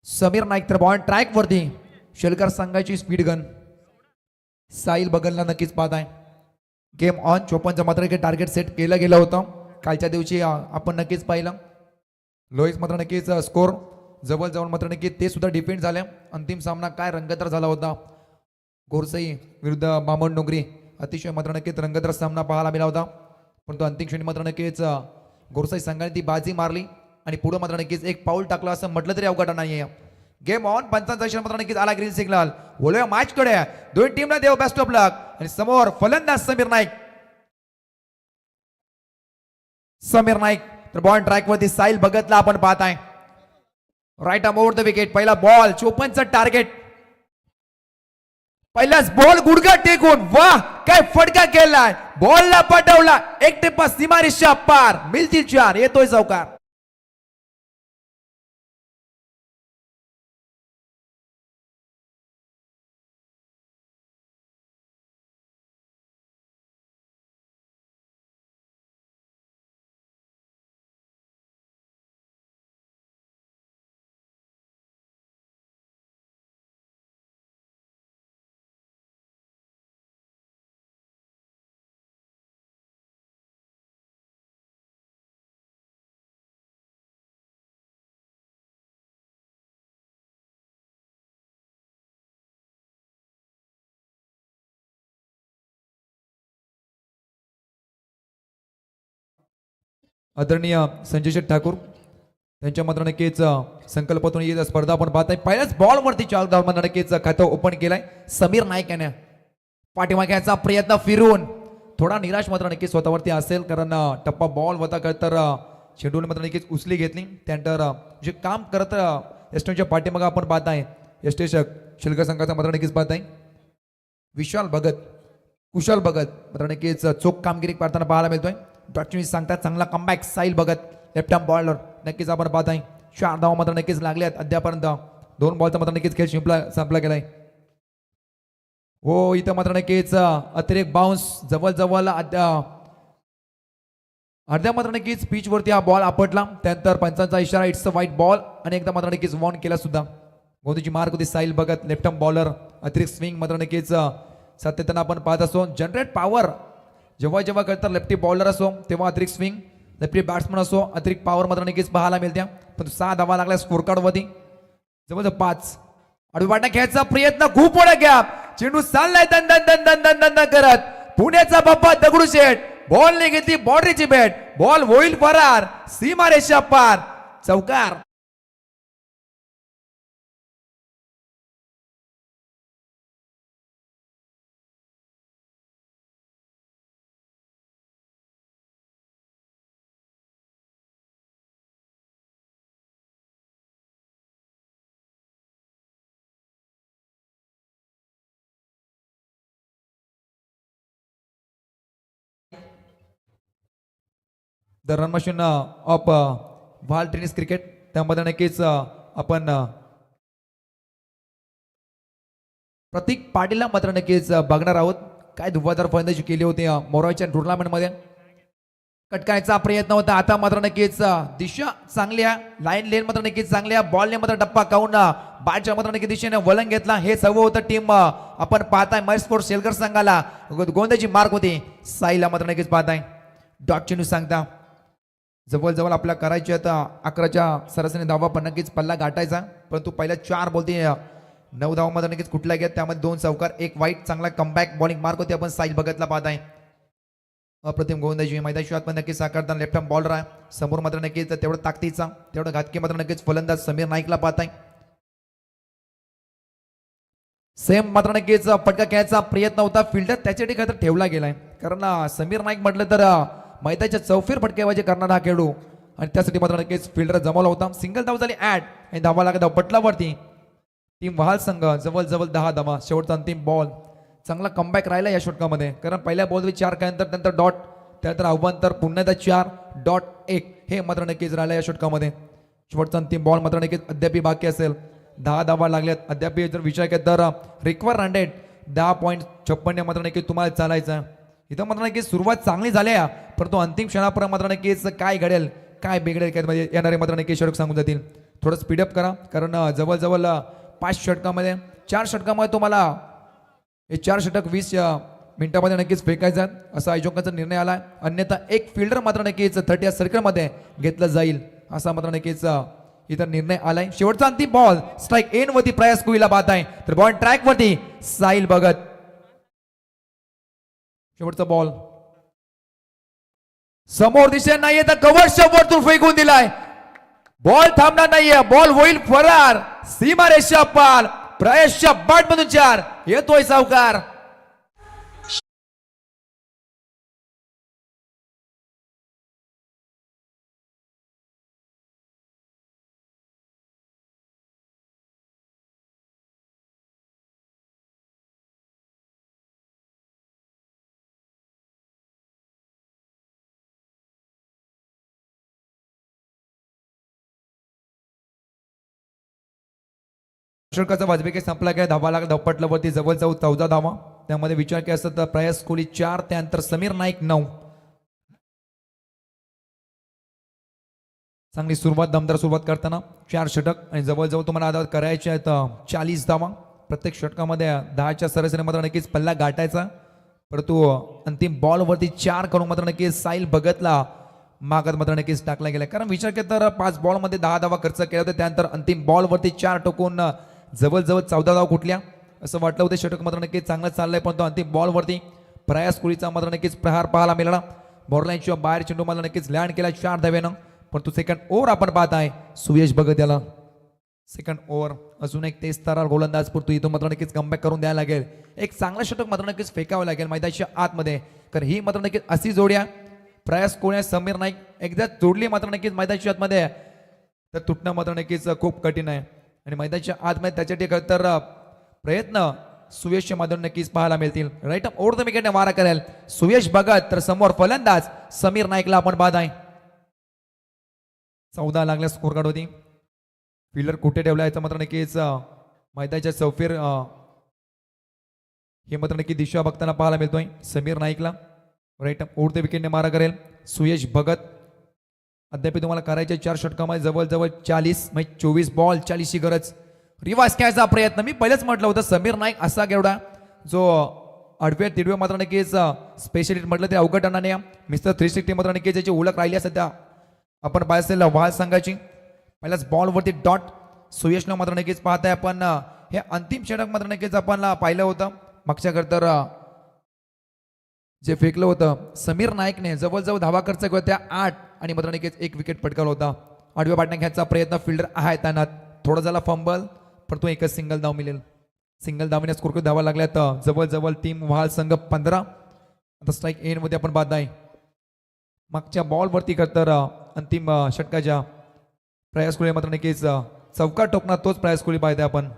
समीर नाईक. तर बॉल ट्रॅक वरती शेलकर संघाची स्पीड गन साहिल बगलला नक्कीच पाहत आहे. गेम ऑन 54 मात्र टार्गेट सेट केलं गेलं होतं कालच्या दिवशी आपण नक्कीच पाहिलं. लोईस मात्र नक्कीच स्कोर जवळ जाऊन मात्र नक्कीच ते सुद्धा डिफेंड झाले. अंतिम सामना काय रंगतदार झाला होता, गोरसई विरुद्ध मामन डोंगरी, अतिशय मात्र नक्कीच रंगतदार सामना पाहायला मिळाला होता. परंतु अंतिम क्षणी मात्र नक्कीच गोरसाई संघाने ती बाजी मारली आणि पुढे मात्र नक्कीच एक पाऊल टाकलं असं म्हटलं तरी अवघड नाहीये. गेम ऑन 55 मात्र नक्कीच आला ग्रीन सिग्नल. बोलूया मॅच कडे, दोन टीमला देव बेस्ट ऑफ लक. आणि समोर फलंदाज समीर नाईक. समीर नाईक तर बॉल ट्रॅक वरती साहिल भगतला आपण पाहत आहे. Right arm over the wicket. पहिला बॉल 54चं टार्गेट. पहिलाच बॉल गुडघा टेकून, वाह काय फटका केलाय, बॉलला पटवला, एक टिप्पा सीमारेषा पार, मिळतील 4, येतोय चौकार. आदरणीय संजय शेठ ठाकूर त्यांच्या मात्र नक्कीच संकल्पातून येत स्पर्धा आपण पाहत आहे. पहिल्याच बॉल वरती 4 धाव मात्र नक्कीच खातं ओपन केलंय समीर नाईक याने. पाठीमाग्याचा प्रयत्न फिरून थोडा निराश मात्र नक्कीच स्वतःवरती असेल, कारण टप्पा बॉल होता तर शेड्यूल मात्र नक्कीच उचली घेतली. त्यानंतर जे काम करत एस्टेच्या पाठीमागा आपण पाहत आहे एस्टेश शिल्क संघाचा मात्र नक्कीच पाहत आहे विशाल भगत, कुशाल भगत मात्र नक्कीच चोख कामगिरी करताना पाहायला मिळतोय. डॉक्टर सांगतात चांगला comeback Sahil Bhagat left arm bowler नक्कीच आपण पाहत आहे. 4 धावा मात्र नक्कीच लागल्यात अद्यापर्यंत. 2 बॉलचा मात्र नक्कीच खेळ संपला गेलाय. हो इथं मात्र नक्कीच अतिरेक बाउन्स जवळ अर्ध्या मात्र नक्कीच पिच वरती हा बॉल आपटला. त्यानंतर पंचांचा इशारा इट्स अ व्हाईट बॉल आणि एकदा मात्र नक्कीच वॉर्न केला सुद्धा. गोंदीची मार्क होती Sahil Bhagat left arm bowler. अतिरिक्त स्विंग मात्र नक्कीच सातत्यानं आपण पाहत असतो. जनरेट पॉवर जेव्हा करतात लेफ्टी बॉलर असो तेव्हा अतिरिक्त स्विंग, लेफ्टी बॅट्समन असो अतिरिक्त पॉवर मात्र नक्कीच पाहायला मिळत्या. पण 6 धावा लागल्या स्कोर कार्ड वरती, जवळजवळ 5. अडवाटा खेळायचा प्रयत्न, खूप मोठा गॅप, चेंडू चाललाय दन दन दन दन दन दन दन करत. पुण्याचा बाप्पा दगडूशेठ बॉलने घेतली बाउंड्रीची बॅट, बॉल होईल फरार, सीमारेषा पार, चौकार. द रन मशीन ऑफ व्हाल टेनिस क्रिकेट त्यामध्ये नक्कीच आपण प्रतीक पाटीलला मात्र नक्कीच बघणार आहोत. काय धुवाधार फलंदाजी केली होती मोराच्या टुर्नामेंटमध्ये. कटकायचा प्रयत्न होता, आता मात्र नक्कीच दिशा चांगली आहे, लाईन लेन मात्र नक्कीच चांगली आहे. बॉलने मात्र डप्पा काढून बाहेरच्या मात्र नक्की दिशेने वळण घेतला. हे सर्व होतं टीम आपण पाहताय महेश स्पोर्ट्स शेलकर संघाला गोंद्याची मार्क होती. साईला मात्र नक्कीच पाहताय डॉट चेंडू सांगता जवळजवळ आपल्या करायची आता 11च्या सरासरी धावा पण नक्कीच पल्ला गाठायचा. परंतु पहिल्या 4 बोलती 9 धावामध्ये नक्कीच कुठल्या घेत त्यामध्ये 2 चौकार 1 वाईट चांगला कमबॅक बॉलिंग मार्क होती. आपण साईल बघतला पाहताय अप्रतिम गोविंदाजी मैदानी आतमध्ये नक्कीच साकारताना लेफ्ट हँड बॉलर आहे. समोर मात्र नक्कीच तेवढं ताकदीचा तेवढं घातकी मात्र नक्कीच फलंदाज समीर नाईकला पाहताय. सेम मात्र नक्कीच फटका खेळायचा प्रयत्न होता. फिल्डर त्याच्यासाठी खरं ठेवला गेलाय कारण समीर नाईक म्हटलं तर मैदानाच्या चौफेर फटकेबाजी करणारा हा खेळू आणि त्यासाठी मात्र नक्कीच फिल्डर जमवला होता. सिंगल धाव झाली ऍड आणि धावा लागत पटलावरती टीम वहाल संघ जवळजवळ 10 धावा. शेवटचा अंतिम बॉल चांगला कमबॅक राहिला या षटकामध्ये कारण पहिल्या बॉलवर 4 केल्यानंतर त्यानंतर डॉट त्यानंतर आव्हान तर पुन्हा एकदा 4.1 हे मात्र नक्कीच राहिलं या षटकामध्ये. शेवटचा अंतिम बॉल मात्र नक्कीच अद्याप बाकी असेल. 10 धावा लागल्यात अद्याप जर विचार केला तर रिक्वायर 100 10.56 मात्र नक्कीच तुम्हाला चालायचं. इथं मात्र नक्कीच सुरुवात चांगली झाली आहे परंतु अंतिम क्षणापर्यंत मात्र नक्कीच काय घडेल काय बिघडेल काय म्हणजे येणारे मात्र नक्कीच षटक सांगून जातील. थोडं स्पीडअप करा कारण जवळजवळ 5 षटकामध्ये 4 षटकामध्ये तुम्हाला हे 4 षटक 20 मिनिटामध्ये नक्कीच फेकायचं असा आयोजकांचा निर्णय आला. अन्यथा एक फिल्डर मात्र नक्कीच 30 सर्कलमध्ये घेतलं जाईल असा मात्र नक्कीच इथं निर्णय आलाय. शेवटचा अंतिम बॉल स्ट्राईक एन वरती प्रयास कुईला पाहत आहे तर बॉल ट्रॅक वरती साईल बघत. शेवटचा बॉल समोर दिशेने नाहीये तर कव्हरच्या वरतून फेकून दिलाय. बॉल थांबणार नाहीये बॉल होईल फरार सीमारेषा पार प्रयासच्या बाट मधून 4 येतोय सावकार. षटकाचा वाजपेयी संपला काय धावा लागला धपटल्यावरती जवळजवळ 14 धावा. त्यामध्ये विचार केला असता तर प्रयास कोहली 4 त्यानंतर समीर नाईक 9. चांगली सुरुवात दमदार सुरुवात करताना 4 षटक आणि जवळजवळ तुम्हाला आता करायचे आहेत 40 धावा. प्रत्येक षटकामध्ये 10च्या सरासरी मात्र नक्कीच पल्ला गाठायचा परंतु अंतिम बॉलवरती 4 करून मात्र नक्कीच साईल भगतला मागत मात्र नक्कीच टाकला गेला कारण विचार केला तर 5 बॉलमध्ये 10 धावा खर्च केला होता. त्यानंतर अंतिम बॉलवरती 4 टोकून जवळजवळ 14 धावा कुठल्या असं वाटलं होतं. षटक मात्र नक्कीच चांगलं चाललंय परंतु अंतिम बॉलवरती प्रयास कोहलीचा मात्र नक्कीच प्रहार पाहायला मिळाला. बॉर्डरलाईनच्या बाहेर चेंडू मात्र नक्कीच लँड केला 4 धाव्यानं परंतु सेकंड ओव्हर आपण पाहत आहे सुयश भगत याला. सेकंड ओव्हर अजून एक तेज तारा गोलंदाज पुरतो इथून मात्र नक्कीच कमबॅक करून द्यायला लागेल. एक चांगलं षटक मात्र नक्कीच फेकावं लागेल मैदानाच्या आतमध्ये कारण ही मात्र नक्कीच अशी जोड्या प्रयास कोहली समीर नाईक एकदा जोडली मात्र नक्कीच मैदानाच्या आतमध्ये तर तुटणं मात्र नक्कीच खूप कठीण आहे आणि मैदानाच्या आतमध्ये त्याच्यासाठी तर प्रयत्न सुयशच्या माध्यम नक्कीच पाहायला मिळतील. राईट ओव्हर द विकेटने मारा करेल सुयश भगत तर समोर फलंदाज समीर नाईकला आपण पाहत आहे. 14 लागल्या स्कोर कार्ड होती. फिल्डर कुठे ठेवला याचं मात्र नक्कीच मैदानाच्या चौफेर हे मात्र नक्की दिशा बघताना पाहायला मिळतोय समीर नाईकला. राईट ओव्हर द विकेटने मारा करेल सुयश भगत. अद्याप तुम्हाला करायचे 4 षटकामध्ये जवळजवळ 40 म्हणजे 24 बॉल 40 ची गरज. रिवाज घ्यायचा प्रयत्न मी पहिलेच म्हटलं होतं समीर नाईक असा केवढा जो अडवे तिडवे मात्र नक्कीच स्पेशलिस्ट म्हटलं ते अवघड नाही. मिस्टर 360 मात्र नक्कीच त्याची ओळख राहिली सध्या आपण पाहिजे वाल संघाची. पहिल्याच बॉलवरती डॉट सुयशनं मात्र नक्कीच पाहताय आपण हे अंतिम षटक मात्र नक्कीच आपण पाहिलं होतं मागच्या तर जे फेकलं होतं समीर नाईकने जवळजवळ धावा खर्च केला त्या 8 आणि मात्र नक्कीच 1 विकेट पटकावला होता. आडव्या पाडण्या घ्यायचा प्रयत्न फिल्डर आहे त्यांना थोडा झाला फंबल पण तो एकच सिंगल धाव मिळेल. सिंगल धावण्यास स्कोर धावा लागल्या तर जवळजवळ टीम वहाल संघ 15. आता स्ट्राईक एन मध्ये आपण पाहत आहे मागच्या बॉलवरती तर अंतिम षटकाच्या प्रयास कोहली मात्र नक्कीच चौका टोकणार तोच प्रयास कोहली पाहिजे आपण.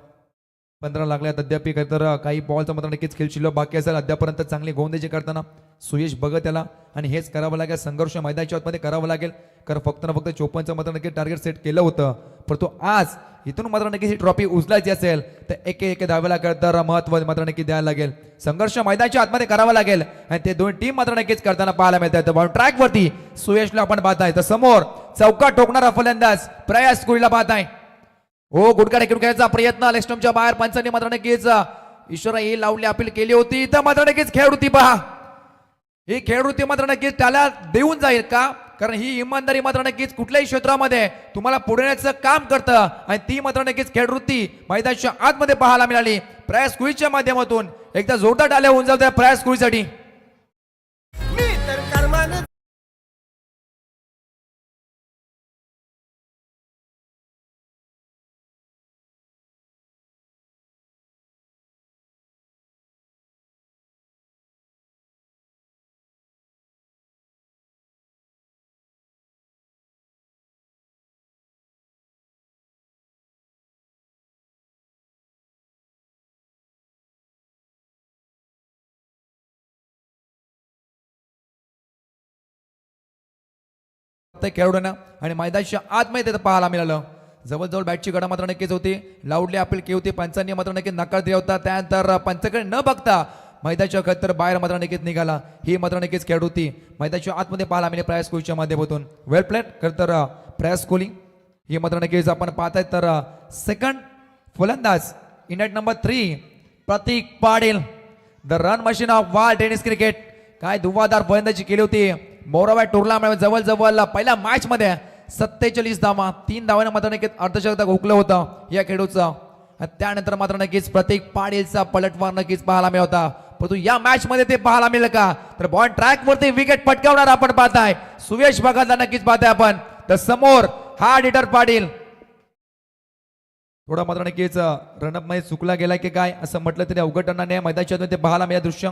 15 लागल्यात अद्याप तर काही बॉलचा मात्र नक्कीच खेळ शिल्लक बाकी असेल अद्यापर्यंत चांगली गोलंदाजी करताना सुयश भगत याला आणि हेच करावं लागेल. संघर्ष मैदानाच्या आतमध्ये करावं लागेल कारण फक्त ना फक्त 54चं मात्र नक्की टार्गेट सेट केलं होतं परंतु आज इथून मात्र नक्की ही ट्रॉफी उचलायची असेल तर एक धावेला तर महत्व मात्र नक्की द्यायला लागेल. संघर्ष मैदानाच्या आतमध्ये करावा लागेल आणि ते दोन टीम मात्र नक्कीच करताना पाहायला मिळतात. बॉल ट्रॅक वरती सुयशला आपण पाहताय तर समोर चौका टोकणारा फलंदाज प्रयास कोहलीला पाहताय. हो गुडका टेकून खेळायचा प्रयत्न लेस्टमच्या बाहेर पंचांनी मात्र नक्कीच ईश्वरा ही लावली अपील केली होती तर मात्र नक्कीच खेळवृत्ती पहा ही खेळवृत्ती मात्र नक्कीच त्याला देऊन जाईल का कारण ही इमानदारी मात्र नक्कीच कुठल्याही क्षेत्रामध्ये तुम्हाला पुढे येण्याचं काम करतं आणि ती मात्र नक्कीच खेळवृत्ती मैदानाच्या आतमध्ये पाहायला मिळाली प्रयास कुळीच्या माध्यमातून एकदा जोरदार टाळ्या होऊन जाऊ त्या प्रयास कुळीसाठी मी तर कर्मानं खेळाडूंना आणि मैदानाच्या आतमध्ये ते पाहायला मिळालं जवळजवळ बॅटची गडा मात्र नक्कीच होती लाऊडली अपील केली होती पंचांनी मात्र नक्कीच नकार दिला होता त्यानंतर पंचाकडे न बघता मैदानाच्या खतर बाहेर मात्र नक्कीच निघाला ही मात्र नक्कीच खेळ होती मैदानाच्या आतमध्ये पाहायला मिळेल प्रयास कोहलीच्या माध्यमातून वेल प्लेड खरं तर प्रयास कोहली ही मात्र नक्कीच आपण पाहताय तर सेकंड फलंदाज India number 3 Prateek Patil the run machine of world tennis cricket काय धुवाधार फलंदाजी केली होती मोराबाई टुर्नामेंट जवळ पहिल्या मॅच मध्ये 47 धावा 3 धावांना मात्र नक्कीच अर्धशतक हुकलं होतं या खेळूचं त्यानंतर मात्र नक्कीच प्रतीक पाटीलचा पलटवार नक्कीच पाहायला मिळत होता परंतु या मॅच मध्ये ते पाहायला मिळेल का तर बॉल ट्रॅक वरती विकेट पटकावणार आपण पाहताय सुयश भगतला नक्कीच पाहताय आपण तर समोर हा डिटर पाटील थोडा मात्र नक्कीच रनअप मध्ये चुकला गेला की काय असं म्हटलं तरी अवघड नाही मैदानाच्या ते पाहायला मिळालं दृश्य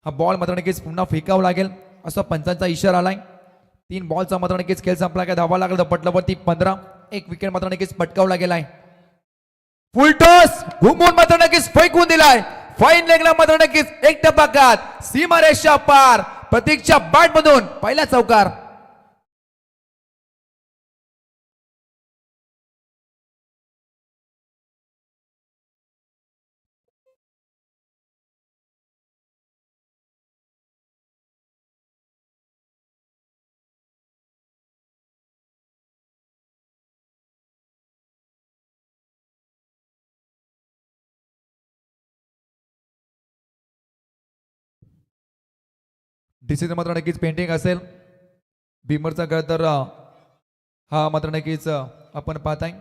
हा बॉल मात्र नक्कीच पुन्हा फेकावं लागेल असा पंचांचा इशारा आलाय 3 बॉलचा मात्र नक्कीच खेळ संपला काय धावा लागला पटलावरती 15 एक विकेट मात्र नक्कीच पटकावला गेलाय फुल टॉस घुमून मात्र नक्कीच फेकून दिलाय फाईन लेगला मात्र नक्कीच एक टप्पाकात सीमारेषा पार प्रतीकच्या बॅट मधून पहिला चौकार डिसिजन मात्र नक्कीच पेंटिंग असेल भीमरचा खरं तर हा मात्र नक्कीच आपण पाहताय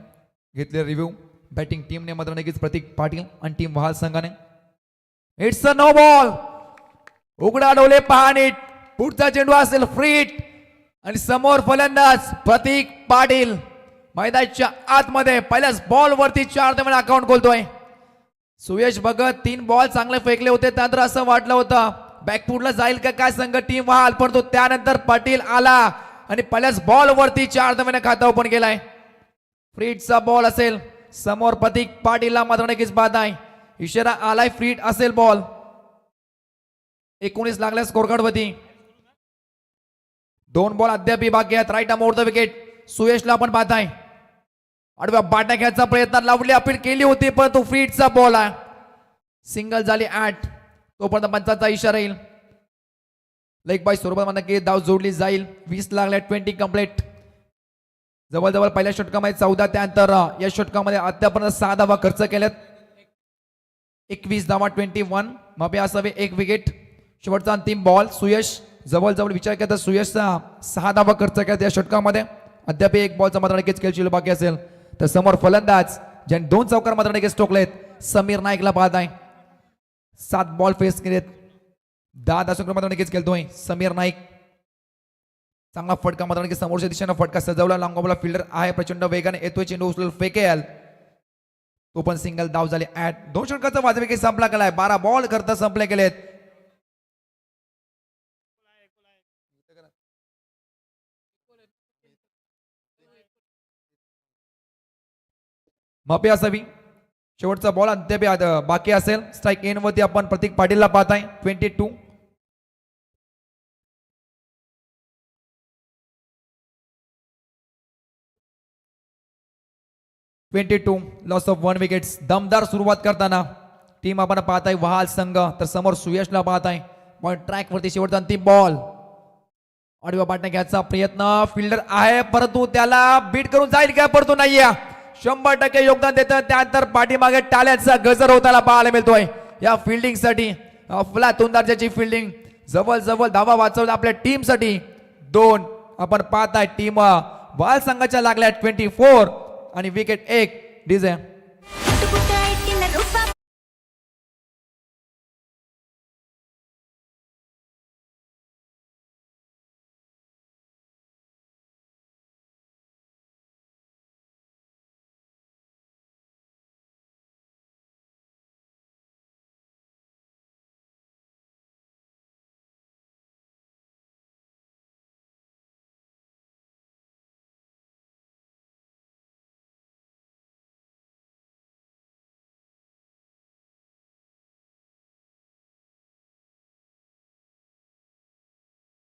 घेतलेला रिव्ह्यू बॅटिंग टीमने मात्र नक्कीच प्रतीक पाटील आणि टीम वहाल संघाने इट्स अ नो बॉल उघडा डोले पहा नीट पुढचा चेंडू असेल फ्रीट आणि समोर फलंदाज प्रतीक पाटील मैदानाच्या आतमध्ये पहिल्याच बॉल वरती 4 धावांना अकाउंट खोलतोय सुयश भगत 3 बॉल चांगले फेकले होते त्यानंतर असं वाटलं होतं बॅकफुटला जाईल का काय संघ टीम वहाल परंतु त्यानंतर पाटील आला आणि पहिल्याच बॉल वरती 4 धावांना खाता ओपन केलाय फ्रीटचा बॉल असेल समोर प्रतीक पाटीलला मात्र नक्कीच बाद आहे इशारा आलाय फ्रीट असेल बॉल 19 लागल्या स्कोर कार्ड वरती 2 बॉल अद्याप बाकी आहेत राईट अमोर द विकेट सुयशला आपण पाहताय आडव्या बाटा घ्यायचा प्रयत्न लावली अपील केली होती परंतु फ्रीटचा बॉल आहे सिंगल झाली 8 तोपर्यंत पंचाचा इशारा येईल लेग बाय स्वरूपात म्हणा की धाव जोडली जाईल 20 लागल्या 20 कंप्लीट जवळजवळ पहिल्या षटकामध्ये 14 त्यानंतर या षटकामध्ये आतापर्यंत 6 धावा खर्च केल्यात 21 धावा 21 मापे असावे 1 विकेट शेवटचा अंतिम बॉल सुयश जवळजवळ विचार केला तर सुयशचा 6 धावा खर्च केल्यात या षटकामध्ये अद्याप 1 बॉलचा मात्र नक्कीच खेळ बाकी असेल तर समोर फलंदाज ज्यांनी 2 चौकार मात्र नक्कीच टोकलेत समीर नाईकला पाहत आहे 7 बॉल फेस केलेत 10 दशक मात्र नक्कीच खेळतोय समीर नाईक चांगला फटका मात्र नक्कीच समोरच्या दिशेने फटका सजवला लॉंग बॉलला फिल्डर आहे प्रचंड वेगाने येतोय चेंडू उचलून फेकेल तो पण सिंगल धाव झाली 8 2 षटकाचा वाजविकेट संपला गेलाय 12 बॉल करता संपले गेलेत मापी असावी शेवटचा बॉल अद्याप बाकी असेल स्ट्राईक एन वरती आपण प्रतीक पाटीलला पाहताय 22 लॉस ऑफ 1 विकेट्स दमदार सुरुवात करताना टीम आपण पाहताय वहाल संघ तर समोर सुयशला पाहताय पॉइंट ट्रॅक वरती शेवटचा अंतिम बॉल आडव्या बाटण्या घ्यायचा प्रयत्न फिल्डर आहे परंतु त्याला बीट करून जाईल काय परंतु नाहीये 100% योगदान देतं. त्यानंतर पाठीमागे टाळ्यांचा गजर होताना पाहायला मिळतोय या फिल्डिंग साठी. अफला तुंदारची फिल्डिंग जवळ जवळ धावा वाचवला आपल्या टीम साठी. 2 आपण पाहताय टीम बाल संघाच्या लागल्या 24 आणि विकेट 1 डीजे.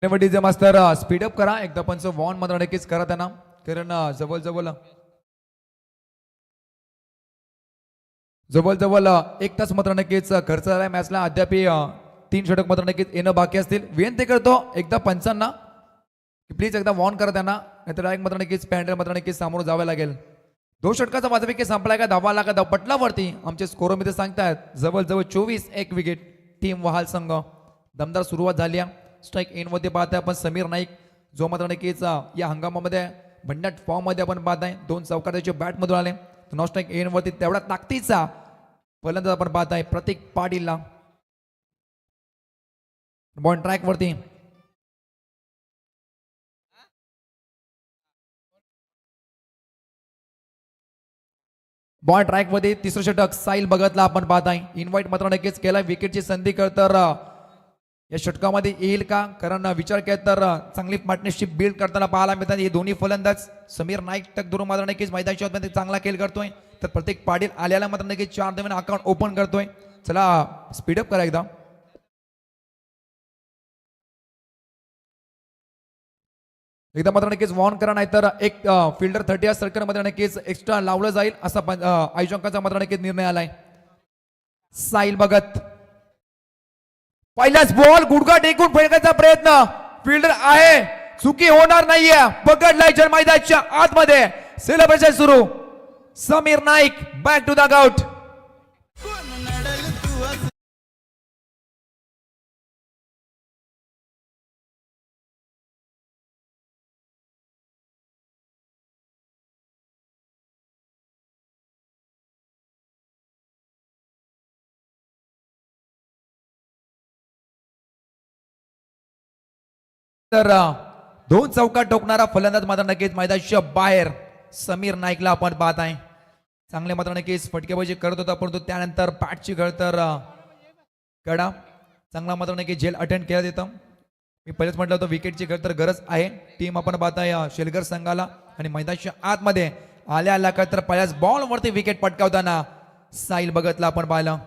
डीजे मास्तर स्पीडअप करा एकदा पण वॉन मात्र नक्कीच करा त्यांना कारण जवळ एक तास मात्र नक्कीच खर्च झालाय मॅचला. अद्याप 3 षटक मात्र नक्कीच येणं बाकी असतील. विनंती करतो एकदा पंचांना प्लीज एकदा वॉर्न करा त्यांना नाहीतर एक मात्र नक्कीच पॅन्डल मात्र नक्कीच सामोरं जावं लागेल. 2 षटकाचा माझ्यापैकी संपलाय का धावा लागा पटलावरती आमचे स्कोर मध्ये सांगतायत जवळ 24 1 विकेट टीम वहाल संघ. दमदार सुरुवात झाली आहे. स्ट्राईक एन मध्ये पाहताय आपण समीर नाईक जो मात्र नक्कीच या हंगामामध्ये भन्नाट फॉर्म मध्ये आपण पाहताय. 2 चौकाराचे बॅट मधून आले. नॉन स्ट्राईक एन वरती तेवढा ताकदीचा फलंदाज आपण पाहताय प्रतीक पाटीलला. बॉल ट्रॅक वरती बॉल ट्रॅक मध्ये तिसरं षटक साहिल भगतला आपण पाहताय. इन्व्हाइट मात्र नक्कीच केलाय. विकेटची संधी तर या षटकामध्ये येईल का कारण विचार केला तर चांगली पार्टनरशिप बिल्ड करताना पाहायला मिळतात हे दोन्ही फलंदाज. समीर नाईक तक दुरून मात्र नक्कीच मैदानाच्या मध्ये चांगला खेळ करतोय तर प्रत्येक पाटील आल्याला मात्र नक्कीच 4 दरम्यान अकाउंट ओपन करतोय. चला स्पीडअप करा एकदा मात्र नक्कीच वॉर्न करा नाहीतर एक फिल्डर 30 सर्कल मध्ये नक्कीच एक्स्ट्रा लावलं जाईल असा आयोजकांचा मात्र नक्कीच निर्णय आलाय. साहिल भगत पहिलाच बॉल गुडघा टेकून फेकायचा प्रयत्न फिल्डर आहे चुकी होणार नाहीये. पकडलाय जर मैदानाच्या आतमध्ये सेलिब्रेशन सुरू. Samir Naik back to the out. तर 2 चौकात टोकणारा फलंदाज मात्र नक्कीच मैदानाच्या बाहेर समीर नाईकला आपण पाहत आहे. चांगले मात्र नक्कीच फटकेबाजी करत होता परंतु त्यानंतर बॅटची गळ तर कडा चांगला मात्र नक्कीच झेल अटेंड केला देतं. मी पहिलेच म्हटलं होतं विकेटची गळ तर गरज आहे. टीम आपण पाहताय शेलगर संघाला आणि मैदानाच्या आतमध्ये आल्या तर पहिल्याच बॉल वरती विकेट पटकावताना साहिल भगतला आपण पाहिलं.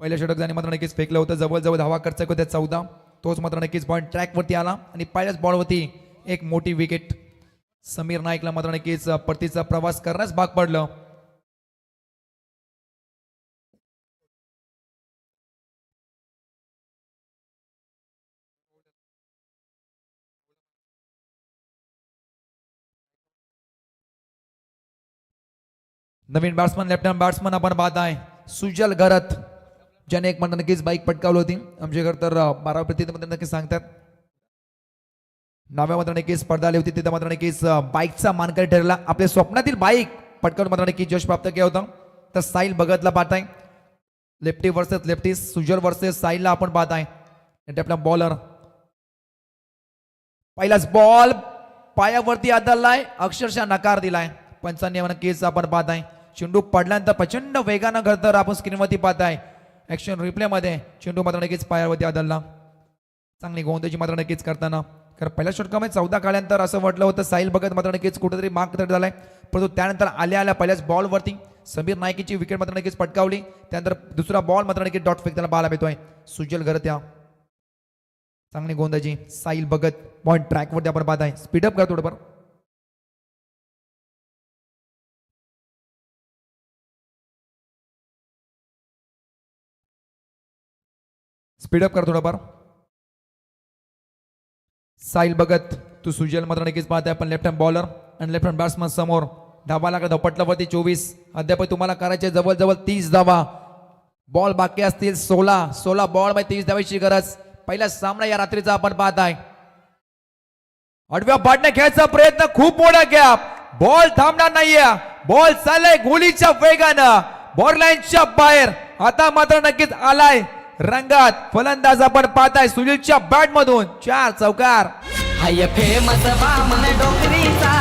पहिल्या षटकाने मात्र नक्कीच फेकलं होतं. जवळ धावा खर्च होत्या 14. तोच मात्र नक्कीच बॉल ट्रॅक वरती आला आणि पहिल्याच बॉलवरती एक मोठी विकेट. समीर नाईकला मात्र नक्कीच परतीचा प्रवास करण्यास भाग पडलं. नवीन बॅट्समन लेफ्ट हँड बॅट्समन आपण पाहत आहे सुजल घरत ज्याने एक मात्र नक्कीच बाईक पटकावली होती. आमच्याकडे तर 12 प्रतिनिधी नक्कीच सांगतात. नाव्या मात्र नक्कीच स्पर्धा आली होती तिथे मात्र नक्कीच बाईकचा मानकरी ठरला. आपल्या स्वप्नातील बाईक पटकावून मात्र नक्कीच यश प्राप्त केलं होतं. तर साहिल भगतला पाहताय लेफ्टी वर्सेस लेफ्टी सुजल वर्सेस साहिलला आपण पाहताय. आपला बॉलर पहिलाच बॉल पायावरती आदळलाय अक्षरशः नकार दिलाय. पंचांनी नक्कीच आपण पाहताय चेंडू पडल्यानंतर प्रचंड वेगानं घडतर आपण स्क्रीनवरती पाहताय. ऍक्शन रिप्ले मध्ये चेंडू मात्र नक्कीच पायावरती आदळला. चांगली गोंधळी मात्र नक्कीच करताना कारण पहिल्या षटकामध्ये 14 काळ्यानंतर असं म्हटलं होतं साहिल भगत मात्र नक्कीच कुठेतरी मार्क तर झालाय परंतु त्यानंतर आल्या पहिल्याच बॉलवरती समीर नाईकीची विकेट मात्र नक्कीच पटकावली. त्यानंतर दुसरा बॉल मात्र नक्कीच डॉट फेकताना पाहायला मिळतोय सुजल घरत्या. चांगली गोंधळी साहिल भगत बॉल ट्रॅकवरती आपण पाहताय. स्पीडअप करा थोडंफार. स्पीडअप कर थोडंफार. साहिल भगत तू सुजल मात्र नक्कीच पाहताय आपण लेफ्ट हँड बॉलर आणि लेफ्ट हँड बॅट्समन समोर. धावा लागला धपटल्यावरती 24. अद्याप तुम्हाला करायचे जवळजवळ 30 धावा. बॉल बाकी असतील 16 बॉल मध्ये 30 धावांची गरज. पहिला सामना या रात्रीचा आपण पाहत आहे. आडव्या बाटने खेळायचा प्रयत्न, खूप मोठा गॅप. बॉल थांबणार नाहीये. बॉल चाललाय गोलीच्या वेगानं बॉर्डरलाईनच्या बाहेर. आता मात्र नक्कीच आलाय रंगात फलंदाज आपण पाहताय सुनीलच्या बॅट मधून 4 चौकार. हाय फेमस बामन डोंगरीचा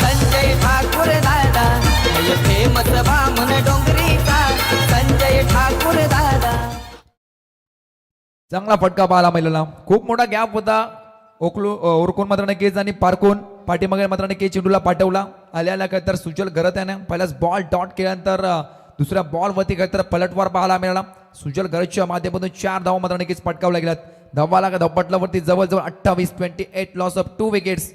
संजय ठाकूर दादा. हाय फेमस बामन डोंगरीचा संजय ठाकूर दादा. चांगला फटका पाहायला मिळाला. खूप मोठा गॅप होता. ओरकून मात्र नक्कीच आणि पारकून पाठीमागे मात्र नक्कीच चेंडूला पाठवला. आल्याला काय तर सुजल गरत याने पहिलाच बॉल डॉट केल्यानंतर दुसऱ्या बॉल वरती काय तर पलटवार पाहायला मिळाला. सुजल गरजच्या माध्यमातून 4 धावा मात्र नक्कीच पटकावल्या गेल्यात. धावा लागा धपटल्यावरती जवळजवळ 28-28 लॉस ऑफ 2 विकेट्स.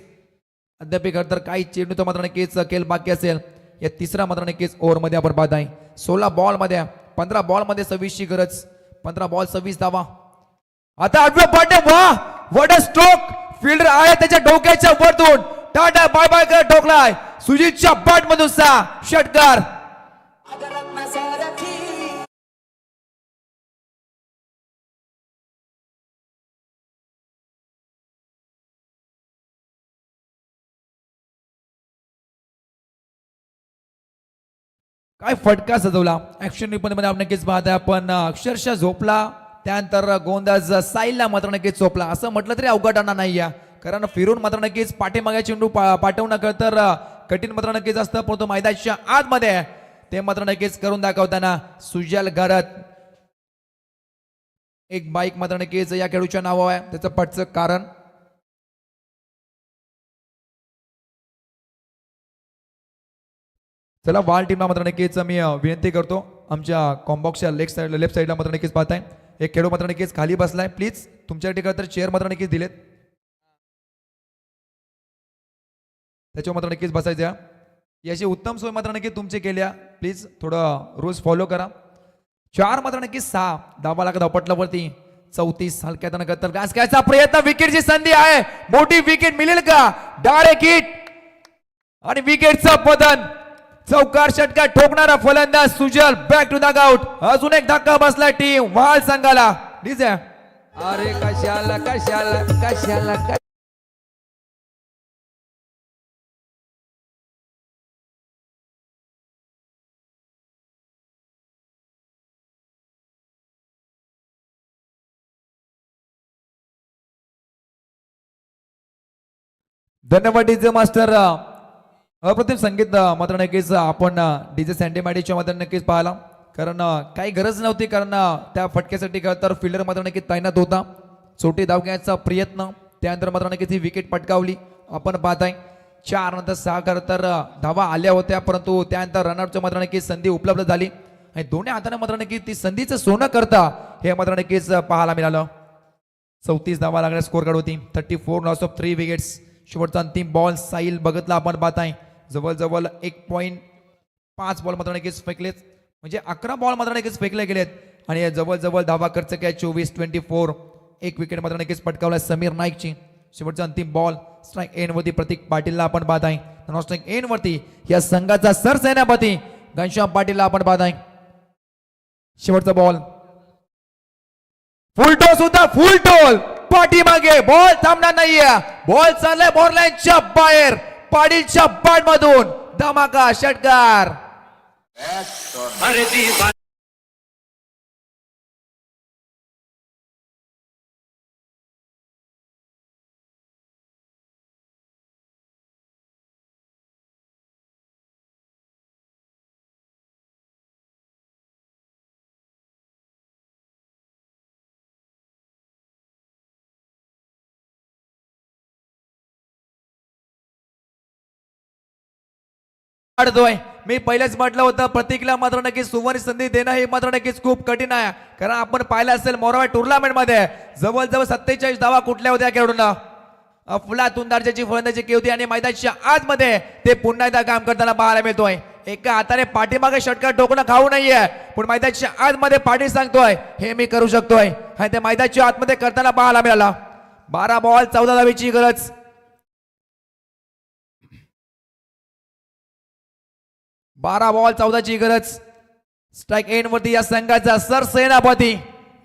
अद्याप तर काही चेंडू तर मात्र नक्कीच खेळ बाकी असेल. या तिसरा मात्र नक्कीच ओव्हर मध्ये आपण पाहत आहे. 16 बॉल मध्ये 15 बॉल मध्ये 26 ची गरज. 15 बॉल 26 धावा. आता आठव्या पाट्या वा व्हॉट अ स्ट्रोक. फिल्डर आहे त्याच्या डोक्याच्या वरतून टाटा बाय बाय करत ठोकलाय. सुजितच्या बॅट मधून 6 षटकार. काय फटका सजवला. ऍक्शन रिपोर्ट मध्ये आपण नक्कीच पाहताय आपण अक्षरशः झोपला. त्यानंतर गोंदाज साईलला मात्र नक्कीच चोपला असं म्हटलं तरी अवघड नाहीये. कारण फिरून मात्र नक्कीच पाठीमागे चेंडू पाठवणं तर कठीण मात्र नक्कीच असतं. परंतु मैदानाच्या आतमध्ये ते मात्र नक्कीच करून दाखवताना सुजल गरत. एक बाईक मात्र नक्कीच या खेळूच्या नावावर आहे. त्याचं पटचं कारण चला वाल टीमला मात्र नक्कीच मी विनंती करतो. आमच्या कॉम्बॉक्सच्या लेफ्ट साईडला मात्र नक्कीच पाहताय एक खेळू मात्र नक्कीच खाली बसलाय. प्लीज तुमच्या ठिकाणी तर चेअर मात्र नक्कीच दिलेत त्याच्यावर मात्र नक्कीच बसायच्या. याची उत्तम सोय मात्र नक्की तुमची केल्या. प्लीज थोडं रूल्स फॉलो करा. 4 मात्र नक्कीच 6 धावा लागत धपटल्यावरती 34 हलक्यात नंतर घास घ्यायचा प्रयत्न. विकेटची संधी आहे. मोठी विकेट मिळेल का. डायरेक्ट हिट आणि विकेटचं पतन. चौकार षटकार ठोकणारा फलंदाज सुजल बॅक टू द आउट. अजून एक धक्का बसला टीम वाल संघाला. डीजे अरे कशाला कशाला कशाला धन्यवाद डीजे मास्टर. अप्रतिम संगीत मात्र नक्कीच आपण डीजे सँटीमॅटिकच्या मध्ये नक्कीच पाहिला. कारण काही गरज नव्हती. कारण त्या फटक्यासाठी तर फिल्डर मात्र नक्कीच तैनात होता. छोटी धाव घ्यायचा प्रयत्न. त्यानंतर मात्र नक्कीच ही विकेट पटकावली आपण पाहताय. 4 नंतर 6 तर धावा आल्या होत्या. परंतु त्यानंतर रनआउटच्या मात्र नक्कीच संधी उपलब्ध झाली आणि दोन्ही हाताने मात्र नक्कीच ती संधीचं सोनं करता हे मात्र नक्कीच पाहायला मिळालं. 34 धावा लागल्या स्कोर कार्ड होती. 34 लॉस ऑफ 3 विकेट्स. शेवटचा अंतिम बॉल साईल बघतला आपण पाहताय. जवळजवळ 1.5 बॉल मात्र नक्कीच फेकलेत. म्हणजे 11 बॉल मात्र नक्कीच फेकले गेलेत आणि जवळजवळ धावा खर्च काय 24-24. एक विकेट मात्र नक्कीच पटकावला समीर नाईकची. शेवटचा अंतिम बॉल स्ट्राईक एंड वरती प्रतीक पाटीलला आपण पाहताय. स्ट्राईक एंड वरती या संघाचा सरसेनापती घनश्याम पाटीलला आपण पाहताय. शेवटचा बॉल फुल टॉस होता. फुल टोल पाठीमागे बॉल थांबणार नाहीये. बॉल चाललाय बॉर्डरलाईनच्या बाहेर. पाटीलच्या बॅट मधून धमाका षटकार. मी पहिलेच म्हटलं होतं प्रतीकला मात्र नक्कीच सुवर्ण संधी देणं हे मात्र नक्कीच खूप कठीण आहे. कारण आपण पाहिलं असेल मोराबाई टुर्नामेंट मध्ये जवळजवळ 47 धावा कुठल्या होत्या खेळून. अफलातून दर्जाची फलंदाजी केली होती आणि मैदानाच्या आतमध्ये ते पुन्हा एकदा काम करताना पाहायला मिळतोय. एका हाताने पाठीमागे षटकार टोकणं खाऊ नाहीये. पण मैदानाच्या आतमध्ये पाटील सांगतोय हे मी करू शकतोय आणि ते मैदानाच्या आतमध्ये करताना पाहायला मिळाला. 12 बॉल 14 धावेची गरज. 12 बॉल 14ची गरज. स्ट्राईक एंड वरती या संघाचा सरसेनापती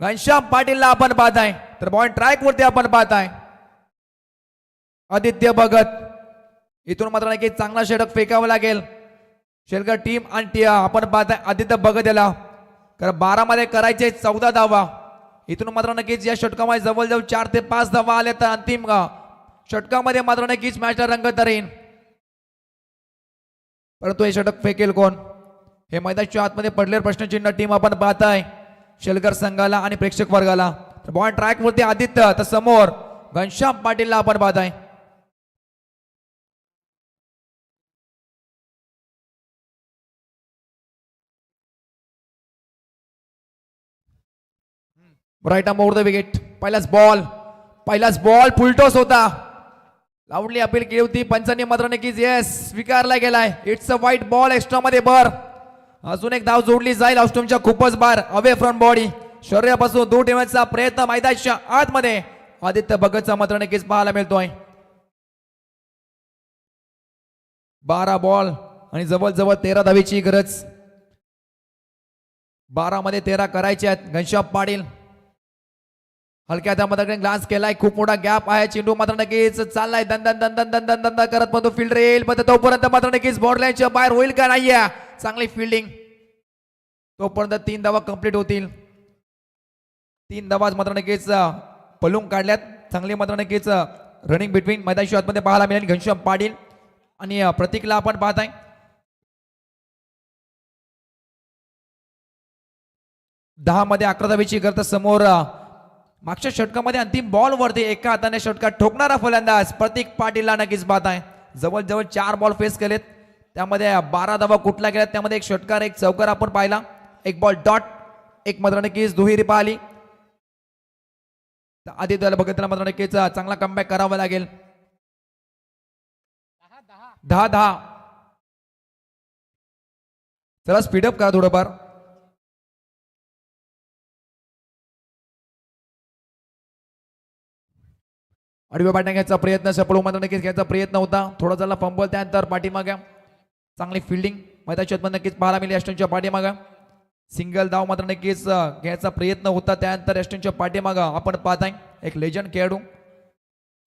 घनश्याम पाटीलला आपण पाहताय. तर बॉल ट्रॅक वरती आपण पाहताय आदित्य भगत. इथून मात्र नक्की चांगला षटक फेकावं लागेल शेलकर टीम आणि आपण पाहताय आदित्य भगत याला. कारण 12 मध्ये करायचे 14 धावा. इथून मात्र नक्कीच या षटकामध्ये जवळजवळ 4 ते 5 धावा आल्या तर अंतिम षटकामध्ये मात्र नक्कीच मॅचला रंगत राहील. परंतु हे षटक फेकेल कोण हे मैदानाच्या आतमध्ये पडलेले प्रश्नचिन्ह टीम आपण पाहताय शेलकर संघाला आणि प्रेक्षक वर्गाला. तर बॉल ट्रॅक वरती आदित्य तर समोर घनश्याम पाटीलला आपण पाहताय. Right arm over the wicket. पहिलाच बॉल फुलटॉस होता. लाऊडली अपील केली होती पंचांनी मात्र नक्कीच येस स्वीकारला गेलाय. It's a white ball extra मध्ये बर. अजून एक धाव जोडली जाईल ऑस्ट्रेलियाच्या खूपच बार अवे फ्रॉम बॉडी शरीरापासून दूर ठेवण्याचा प्रयत्न मैदानाच्या आतमध्ये आदित्य भगतचा मात्र नक्कीच पाहायला मिळतोय. 12 बॉल आणि जवळजवळ 13 धावेची गरज. 12 मध्ये 13 करायचे आहेत. घनश्याम पाटील हलक्या त्यामध्ये ग्लास केलाय. खूप मोठा गॅप आहे. चेंडू मात्र नक्कीच चाललाय दंदन दंदन दंदन दंदन करत पण तो फील्डर येईल पण तोपर्यंत मात्र नक्कीच बॉर्डलाईनच्या बाहेर होईल का नाहीये. चांगली फिल्डिंग तोपर्यंत 3 धावा कंप्लीट होतील. 3 धावा मात्र नक्कीच पलून काढल्यात. चांगली मात्र नक्कीच रनिंग बिटवीन मैदानी मध्ये पाहायला मिळेल घनश्याम पाटील आणि प्रतीकला आपण पाहताय. 10 मध्ये 11 धावेची गरज. समोर मागच्या षटकामध्ये अंतिम बॉल वरती एका हाताने षटकात ठोकणारा फलंदाज प्रतीक पाटीलला नक्कीच पाहताय. जवळजवळ 4 बॉल फेस केलेत. त्यामध्ये 12 धावा कुठला गेल्यात. त्यामध्ये एक षटकार एक चौकार आपण पाहिला. एक बॉल डॉट एक मात्र नक्कीच दुहेरी पाहिली. आदित्यला बघत त्याला मात्र नक्कीच चांगला कमबॅक करावा लागेल. 10-10 चला स्पीडअप करा थोडंफार. आडव्या बॅटिंग घ्यायचा प्रयत्न सफल मात्र नक्कीच घ्यायचा प्रयत्न होता. थोडा झाला फंबल त्यानंतर पाठीमागा चांगली फिल्डिंग मैदानात नक्कीच पाहायला मिळाली अष्टनच्या पाठीमागा. सिंगल धाव मात्र नक्कीच घ्यायचा प्रयत्न होता. त्यानंतर अष्टनच्या पाठीमागा आपण पाहताय एक लेजंड खेळाडू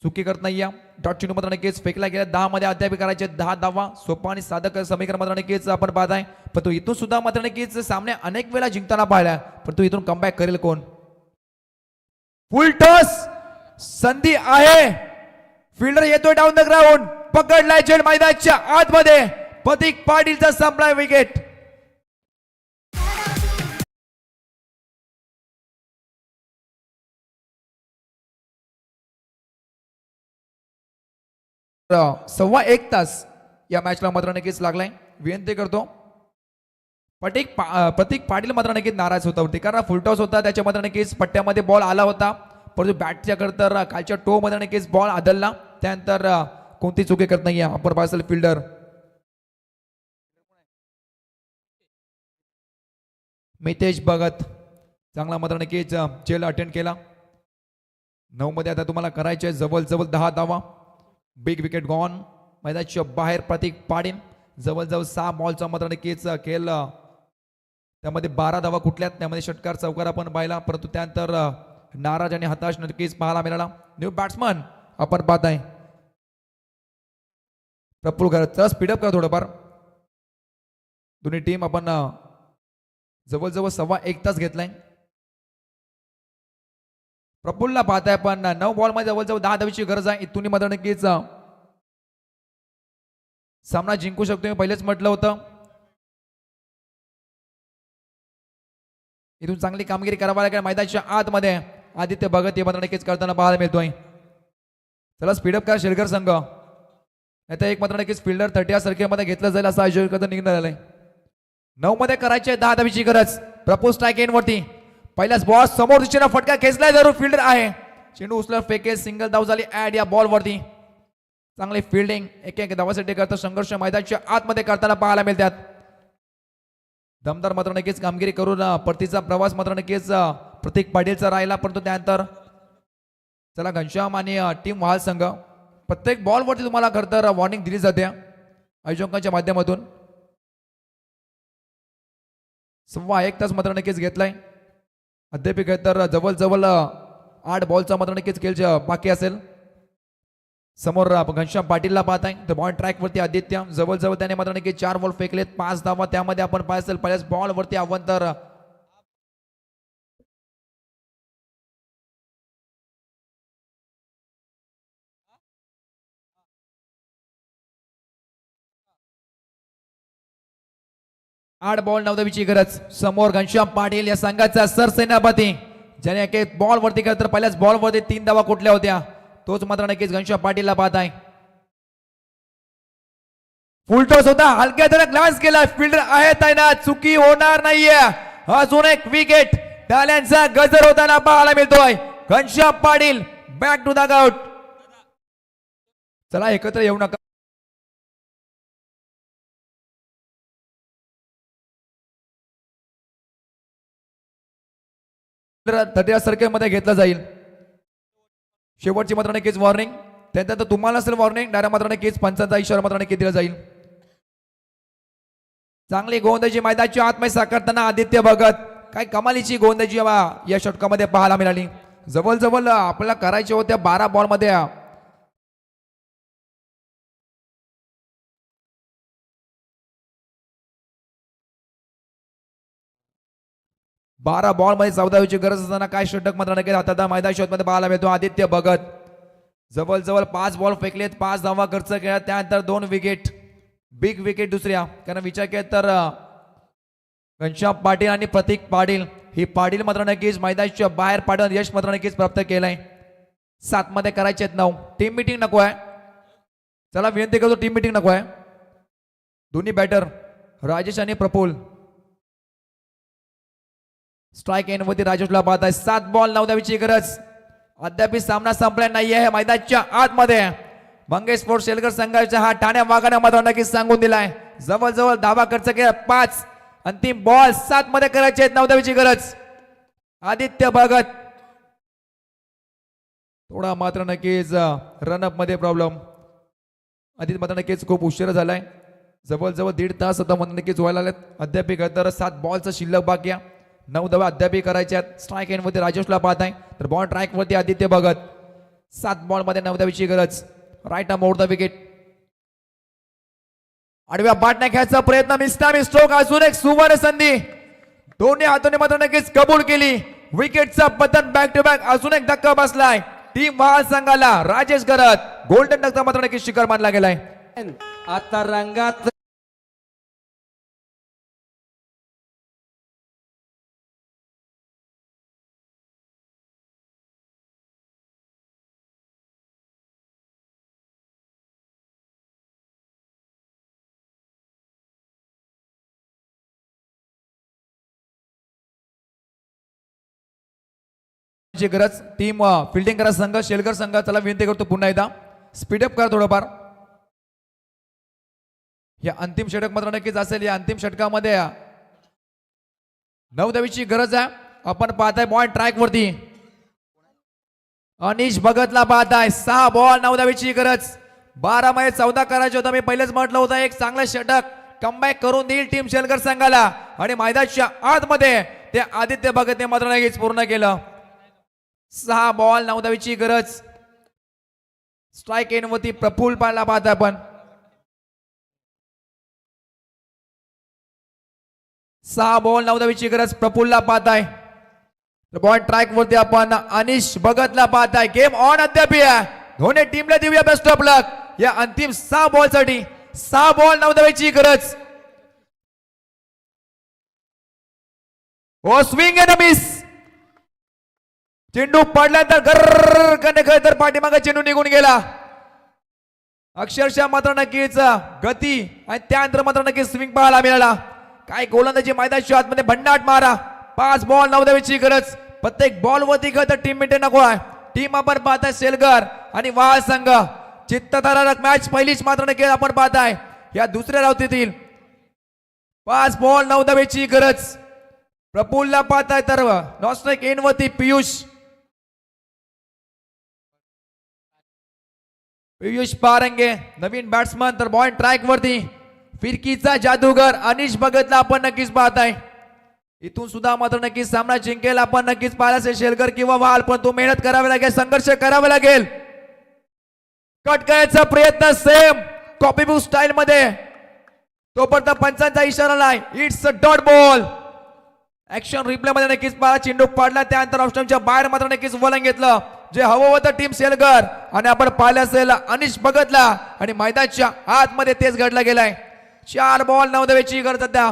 चुकी करत नाही. डॉट चेंडू मात्र नक्कीच फेकला गेला. 10 मध्ये अद्याप करायचे 10 धावा. सोपा आणि साधक समीकरण मात्र नक्कीच आपण पाहताय. पण तो इथून सुद्धा मात्र नक्कीच सामने अनेक वेळा जिंकताना पाहिला. पण तो इथून कमबॅक करेल कोण. फुल टॉस संधी आहे. फिल्डर येतोय डाऊन द ग्राउंड. पकडलाय झेल मैदानाच्या आतमध्ये. प्रतीक पाटीलचा संपलाय विकेट. सव्वा 1 तास या मॅचला मात्र नक्कीच लागलाय. विनंती करतो प्रतीक पाटील मात्र नक्कीच नाराज होता होते कारण फुलटॉस होता. त्याच्या मात्र नक्कीच पट्ट्यामध्ये बॉल आला होता परंतु बॅटच्या तर खालच्या टो मध्ये नक्कीच बॉल आदलला. त्यानंतर कोणती चुकी करत नाहीये अपर पार्सल फिल्डर मितेश भगत. चांगला मात्र नक्कीच चेल अटेंड केला. 9 मध्ये आता तुम्हाला करायचे जवळजवळ 10 धावा. Big wicket gone. मैदानाच्या बाहेर प्रतीक पाटील जवळजवळ 6 बॉलचा मात्र नक्कीच खेळ. त्यामध्ये 12 धावा कुठल्यात. त्यामध्ये षटकार चौकार आपण पाहिला परंतु त्यानंतर नाराज आणि हताश नक्कीच पाहायला मिळाला. न्यू बॅट्समन आपण पाहताय प्रफुल्ल घरत. स्पीडअप करा थोडंफार. दोन्ही टीम आपण जवळजवळ सव्वा 1 तास घेतलाय. प्रफुल्लला पाहताय आपण 9 बॉल मध्ये जवळजवळ 10 धावेची गरज आहे. इथून मात्र नक्कीच सामना जिंकू शकतो. मी पहिलेच म्हटलं होतं इथून चांगली कामगिरी करावी लागेल. मैदानाच्या आतमध्ये आदित्य भगत हे मात्र नक्कीच करताना पाहायला मिळतोय. चला स्पीडअप करा शेलकर संघ. नाही तर एक मात्र नक्कीच फिल्डर 30 सर्कलमध्ये घेतलं जाईल असं आयोजकांचं निर्णय झालंय. 9 मध्ये करायचे 10 धावेची गरज. प्रपोज स्ट्राईक एंड वरती पहिल्याच बॉल समोर दिशेने फटका खेचलाय. जरूर फिल्डर आहे. चेंडू उचलर फेके. सिंगल धाव झाली ऍड या बॉल वरती. चांगली फिल्डिंग एक धावासाठी करता संघर्ष मैदानाच्या आतमध्ये करताना पाहायला मिळतात. दमदार मात्र नक्कीच कामगिरी करून परतीचा प्रवास मात्र नक्कीच प्रतीक पाटीलचा राहिला परंतु त्यानंतर चला घनश्याम आणि टीम महाल संघ प्रत्येक बॉल वरती तुम्हाला खरं तर वॉर्निंग दिली जाते आयोजकांच्या माध्यमातून. 1.25 तास मात्र नक्कीच घेतलाय. अद्याप काय तर जवळ 8 बॉलचा मात्र नक्कीच खेळ बाकी असेल. समोर घनश्याम पाटीलला पाहत आहे. तर बॉल ट्रॅक वरती आदित्य जवळ त्याने मात्र नक्कीच 4 बॉल फेकलेत, 5 धावा. त्यामध्ये आपण पाहिजे असेल पहिल्याच बॉल वरती आव्हान तर आठ बॉल 9 धावीची गरज. समोर घनश्याम पाटील या संघाचा सरसेनापती ज्याने एक बॉल वरती केला तर पहिल्याच बॉल वरती 3 धावा कुठल्या होत्या. तोच मात्र नक्कीच घनश्याम पाटीलला पाहत आहे. फुलटॉस होता, हलक्या जरा ग्लान्स केला, फिल्डर आहे तैनात, चुकी होणार नाहीये. अजून एक विकेट टाळ्यांचा गजर होताना पाहायला मिळतोय. Ghanshyam Patil back to the out. चला एकत्र येऊ नका. तटिया सर्कलमध्ये घेतला जाईल. शेवटची मात्र नक्कीच वॉर्निंग, त्यानंतर तुम्हाला असेल वॉर्निंग, डायरेक्ट मात्र नक्कीच पंचांचा इशारा मात्र नक्की दिला जाईल. चांगली गोलंदाजी मैदानाच्या आतमध्ये साकारताना आदित्य भगत, काय कमालीची गोलंदाजी या षटकामध्ये पाहायला मिळाली. जवळ आपल्याला करायच्या होत्या 12 बॉल मध्ये 12 बॉल मध्ये 14 धावेची गरज असताना काय षटक मात्र नक्कीच आता मैदान मध्ये पाहायला मिळतो. आदित्य भगत जवळ 5 बॉल फेकलेत, 5 धावा खर्च केला, त्यानंतर 2 विकेट, बिग विकेट दुसऱ्या. कारण विचार केला तर घनश्याम पाटील आणि प्रतीक पाटील ही पाटील मात्र नक्कीच मैदानाच्या बाहेर पाडून यश मात्र नक्कीच प्राप्त केलंय. 7 मध्ये करायचे आहेत 9. टीम मिटिंग नको आहे. चला विनंती करतो, टीम मिटिंग नको आहे. दोन्ही बॅटर राजेश आणि प्रफुल्ल स्ट्राइक एंड वरती राजेशला पाहत आहे. 7 बॉल 9 धावेची गरज. अद्याप सामना संपला नाही आहे मैदानाच्या आतमध्ये. मंगेश स्पोर्ट्स शेलकर संघाचा हा ठाण्या वाघाने मात्र नक्कीच सांगून दिलाय. जवळ धावा खर्च केला 5. अंतिम बॉल 7 मध्ये करायचे आहेत 9 धावेची गरज. आदित्य भगत थोडा मात्र नक्कीच रनअप मध्ये प्रॉब्लेम. आदित्य मात्र नक्कीच खूप उशीर झालाय. जवळ 1.5 तास आता मात्र नक्कीच व्हायला लागलेत. अद्याप तर 7 बॉलचा शिल्लक बाकी आहे. 9 धावा अद्याप करायच्या आहेत. स्ट्राइक एंड वरती राजेशला पाहत आहे. तर बॉल ट्रॅक वरती आदित्य भगत. 7 बॉल मध्ये 9 धावेची गरज. Right arm over the wicket. आडव्या बाटण्या खेळायचा प्रयत्न, मिस्टामी स्ट्रोक. अजून एक सुवर्ण संधी दोन्ही हाताने मात्र नक्कीच कबूल केली. विकेटचा पतन बॅक टू बॅक. अजून एक धक्का बसलाय टीम वाल संघाला. राजेश गरत गोल्डन डकचा मात्र नक्कीच शिकार मानला गेलाय. आता रंगात ची गरज. टीम फिल्डिंग करा संघ शेलकर संघ. चला विनंती करतो पुन्हा एकदा स्पीडअप करा थोडंफार. या अंतिम षटक मात्र नक्कीच असेल. या अंतिम षटकामध्ये 9 धावेची गरज आहे. आपण पाहताय बॉल ट्रॅक वरती अनिश भगतला पाहताय. 6 बॉल 9 धावेची गरज. 12 मध्ये 14 करायचे होता. मी पहिलेच म्हटलं होतं एक चांगलं षटक कमबॅक करून देईल टीम शेलकर संघाला. आणि मैदानाच्या आतमध्ये ते आदित्य भगतने मात्र नक्कीच पूर्ण केलं. 6 बॉल 9 धावेची गरज. स्ट्राइक एंड वरती प्रफुल्ल पाडला पाहता आपण. 6 बॉल 9 धावेची गरज. प्रफुल्लला पाहताय. बॉल ट्रॅक वरती आपण अनिश भगतला पाहताय. गेम ऑन अद्याप दोन्ही टीमला देऊया बेस्ट ऑफ लक या अंतिम 6 बॉल साठी. 6 बॉल 9 धावेची गरज. ओ स्विंग अँड मिस. चेंडू पडला तर घर तर पाठीमागे चेंडू निघून गेला. अक्षरशः मात्र नक्कीच गती आणि त्यानंतर मात्र नक्कीच स्विंग पाहायला मिळाला. काय गोलंदाजी मैदानाच्या आतमध्ये भन्नाट मारा. 5 बॉल 9 धावेची गरज. प्रत्येक बॉल वरती तर टीम मेंटेन नको आहे. टीम आपण पाहताय शेलकर आणि वाळ संघ. चित्तथरारक मॅच पहिलीच मात्र नक्कीच आपण पाहताय या दुसऱ्या रावतीतील. 5 बॉल 9 धावेची गरज. प्रफुल्लला पाहताय तर नॉस्ट्राइक एंड वरती पियुष पारंगे नवीन बॅट्समन. तर बॉल ट्रॅक वरती फिरकीचा जादूगर अनिश भगतला आपण नक्कीच पाहताय. इथून सुद्धा मात्र नक्कीच सामना जिंकेल आपण नक्कीच पाहायला असेल शेलकर किंवा वाल, पण तो मेहनत करावी लागेल, संघर्ष करावा लागेल. कट करायचा प्रयत्न सेम कॉपी बुक स्टाईल मध्ये, तोपर्यंत पंचांचा इशारा नाही. It's a dot ball. Action replay मध्ये नक्कीच पाहा, चेंडू पाडला त्यानंतर ऑप्शनच्या बाहेर मात्र नक्कीच वलंग घेतलं, जे हवं होतं टीम शेलकर. आणि आपण पाहिलं असेल अनिश भगतला, आणि मैदानाच्या आतमध्ये तेच घडला गेलाय. 4 बॉल 9 धावेची गरज सध्या.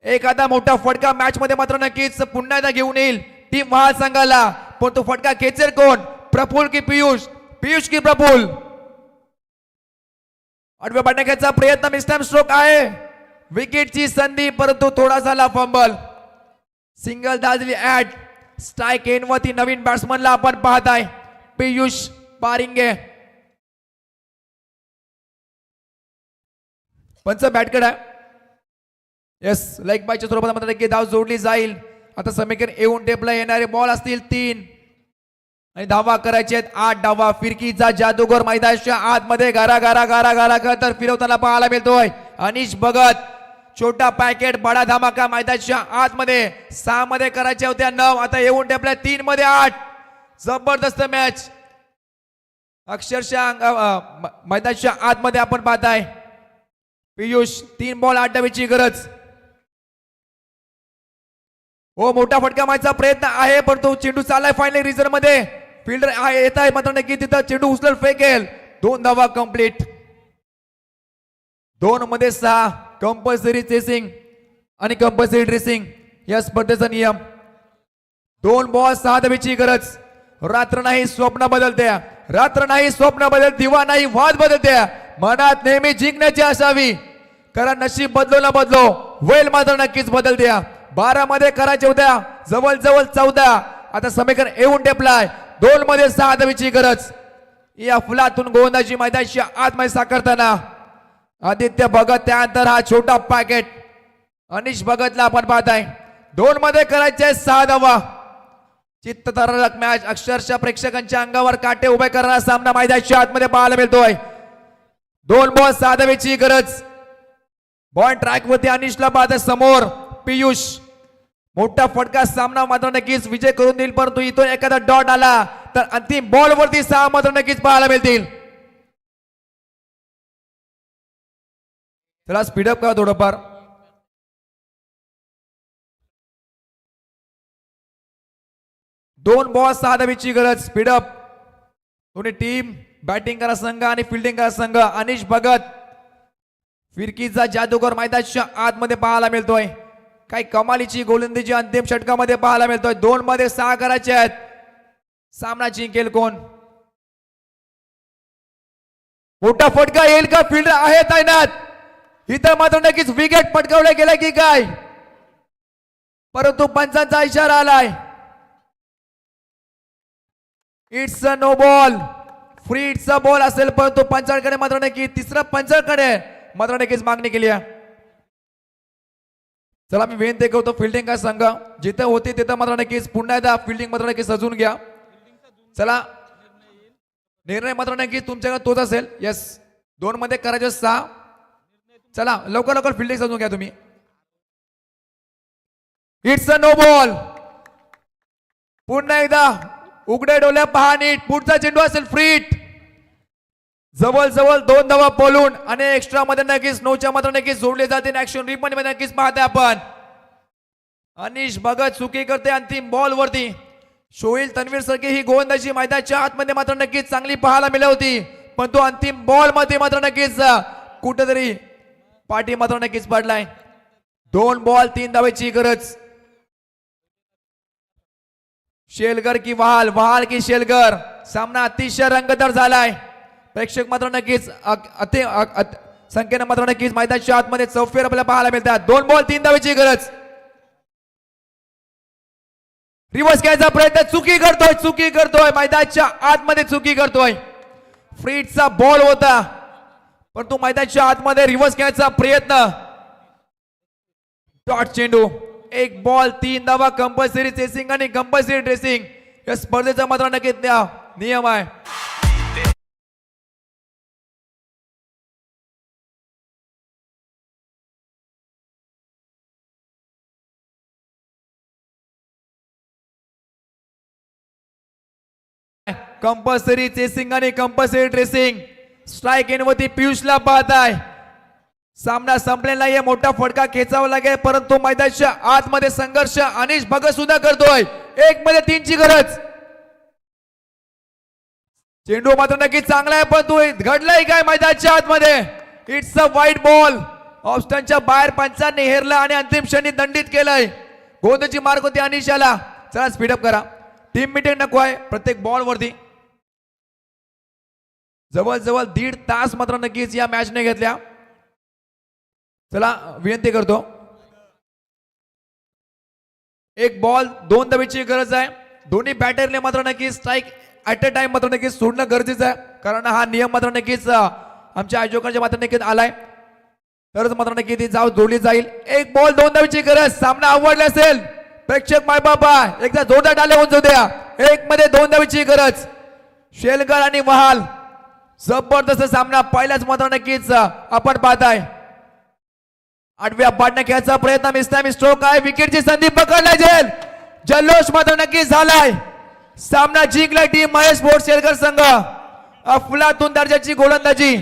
एखादा मोठा फटका मॅच मध्ये मात्र नक्कीच पुन्हा एकदा घेऊन येईल टीम महाल संघाला, पण तो फटका खेचेल कोण? प्रफुल की पियुष? पियुष की प्रफुल? आठव्या बटण्याचा प्रयत्न, मिस्टर स्ट्रोक आहे, विकेटची संधी, परंतु थोडा झाला फंबल. सिंगल दाजली ऍट स्ट्राइक एनवरती नवीन बॅट्समनला आपण पाहताय, पियुष पारिंगे. पंच बॅटकडे आहे. येस, लाईक बायच्या स्वरूपात मात्र की धाव जोडली जाईल. आता समीकरण येऊन टेपला येणारे बॉल असतील 3 आणि धावा करायचे आहेत 8 धावा. फिरकीचा जादूगर मैदानाच्या आतमध्ये गारा गारा गारा गारा तर फिरवताना पाहायला मिळतोय. अनिश भगत, छोटा पॅकेट बडा धमाका मैदानाच्या आतमध्ये. 6 मध्ये करायच्या होत्या 9, आता येऊन टेपल्या 3 मध्ये 8. जबरदस्त मॅच अक्षरशः मैदानाच्या आतमध्ये आपण पाहताय. पियुष 3 बॉल 8 धावेची गरज. हो, मोठा फटका मारायचा प्रयत्न आहे, पण तो चेंडू चाललाय फायनल रिझर्व मध्ये. फिल्डर आहे येत आहे मात्र नक्की तिथं चेंडू उचलून फेकेल. 2 धावा कंप्लीट. 2 मध्ये 6. कंपल्सरी चेसिंग आणि कंपल्सरी ड्रेसिंग या स्पर्धेचा नियम. 2 बॉल 6 धावेची गरज. रात्र नाही स्वप्न बदलते, रात्र नाही स्वप्न बदल, दिवा नाही वाद बदलते. मनात नेहमी जिंकण्याची असावी, कारण नशीब बदलो ना बदलो, वेळ मात्र नक्कीच बदलते. 12 मध्ये करायच्या होत्या जवळ जवळ 14, आता समीकरण येऊन टेपलाय. 2 मध्ये 6 धावेची गरज. या फुलातून गोलंदाजी मैदानाच्या आतमध्ये साकारताना आदित्य भगत, त्यानंतर हा छोटा पॅकेट अनिश भगतला आपण पाहताय. 2 मध्ये करायचे 6 धावा. चित्तथरारक मॅच, अक्षरशः प्रेक्षकांच्या अंगावर काटे उभे करणारा सामना मैदानाच्या आतमध्ये पाहायला मिळतोय. 2 बॉल 6 धावेची गरज. बॉल ट्रॅक वरती अनिशला पाहत समोर पियुष. मोठा फटका सामना मात्र नक्कीच विजय करून देईल, परंतु इथून एखादा डॉट आला तर अंतिम बॉल वरती 6 मात्र नक्कीच पाहायला मिळतील. चला स्पीडअप करा थोडंफार. दोन बॉल 6 धावेची गरज. स्पीडअप. दोन्ही टीम बॅटिंग करा संघ आणि फिल्डिंग करा संघ. अनिश भगत, फिरकीचा जादूगर मैदानाच्या आतमध्ये पाहायला मिळतोय. काही कमालीची गोलंदाजी अंतिम षटकामध्ये पाहायला मिळतोय. 2 मध्ये 6 करायचे आहेत. सामना जिंकेल कोण? मोठा फटका येईल का? फिल्डर आहे तैनात. इथं मात्र नक्कीच विकेट पटकावले गेले की काय, परंतु पंचांचा इशारा आलाय. It's a no ball. Free इट्सचा बॉल असेल, परंतु पंचांकडे मात्र नक्की तिसरा पंचांकडे मात्र नक्कीच मागणी केली आहे. चला मी विनंती करतो फिल्डिंग का संघ जिथे होते तिथे मात्र नक्कीच पुन्हा एकदा फिल्डिंग मात्र नक्की सजून घ्या. चला निर्णय मात्र नक्कीच तुमच्याकडे तोच असेल. येस, 2 मध्ये करायचे 6. चला लवकर लवकर फिल्डिंग सजून घ्या तुम्ही. It's a no ball. पुन्हा एकदा उघडे डोल्या पहा नीट. पुढचा चेंडू असेल फ्रीट. जवळ जवळ 2 धावा बोलून आणि एक्स्ट्रा मध्ये नक्कीच 9च्या मात्र नक्कीच जोडले जाते. ऍक्शन रिपन मध्ये नक्कीच पाहते आपण. अनिश भगत चुकी करते अंतिम बॉल वरती. शोईल तन्वीर सारखी ही गोलंदाजी मैदानाच्या आतमध्ये मात्र नक्कीच चांगली पाहायला मिळाली होती, पण तो अंतिम बॉल मध्ये मात्र नक्कीच कुठेतरी पाठी मात्र नक्कीच पडलाय. 2 बॉल 3 धावेची गरज. शेलकर की वहाल, वहाल की शेलकर. सामना अतिशय रंगतदार झालाय. प्रेक्षक मात्र नक्कीच संख्येने मात्र नक्कीच मैदानाच्या आतमध्ये चौफेर आपल्याला पाहायला मिळतात. 2 बॉल 3 धावेची गरज. रिव्हर्स घ्यायचा प्रयत्न, चुकी करतोय मैदानाच्या आतमध्ये चुकी करतोय. फ्रीटचा बॉल होता, पण तो मैदानाच्या आतमध्ये रिव्हर्स घ्यायचा प्रयत्न. डॉट चेंडू. 1 बॉल 3 धावा. कंपल्सरी चेसिंग आणि कंपल्सरी ड्रेसिंग या स्पर्धेचा मात्र नक्कीच नियम आहे. कंपल्सरी चेसिंग आणि कंपल्सरी ट्रेसिंग. स्ट्राईक एनवरती पियुषला पाहत आहे. सामना संपलेला नाहीये, मोठा फटका खेचावा लागेल, परंतु मैदानाच्या आतमध्ये संघर्ष अनिश भगत सुद्धा करतोय. 1 मध्ये 3 ची गरज. चेंडू मात्र नक्की चांगला आहे, पण तू घडलाय काय मैदानाच्या आतमध्ये. इट्स अ वाईट बॉल. ऑप्शनच्या बाहेर पंचांनी हेरला आणि अंतिम क्षणी दंडित केलंय. गोंधळची मार्क होती अनिशाला. चला स्पीडअप करा, टीम मीटिंग नको आहे प्रत्येक बॉल वरती. जवळजवळ 1.5 तास मात्र नक्कीच या मॅचने घेतल्या. चला विनंती करतो, 1 बॉल 2 धावेची गरज आहे. दोन्ही बॅटरने मात्र नक्कीच स्ट्राईक ऍट अ टाइम मात्र नक्कीच सोडणं गरजेचं आहे, कारण हा नियम मात्र नक्कीच आमच्या आयोजकांच्या मात्र नक्कीच आलाय, तरच मात्र नक्की ती जाव जोडली जाईल. 1 बॉल 2 धावेची गरज. सामना आवडला असेल प्रेक्षक माय बाबा, एकदा जोरदार टाळ्या होऊन जाऊ द्या. 1 मध्ये 2 धावेची गरज. शेलकर आणि वहाल जबरदस्त सामना पहिल्याच मात्र नक्कीच आपण पाहताय. 8व्या पाडण्या खेळायचा प्रयत्न, मिसटाइम स्ट्रोक आहे, विकेटची संधी पकडला जाईल. जल्लोष मात्र नक्कीच झालाय. सामना जिंकला टीम महेश बोट शेलकर संघ. अफलातून दर्जाची गोलंदाजी.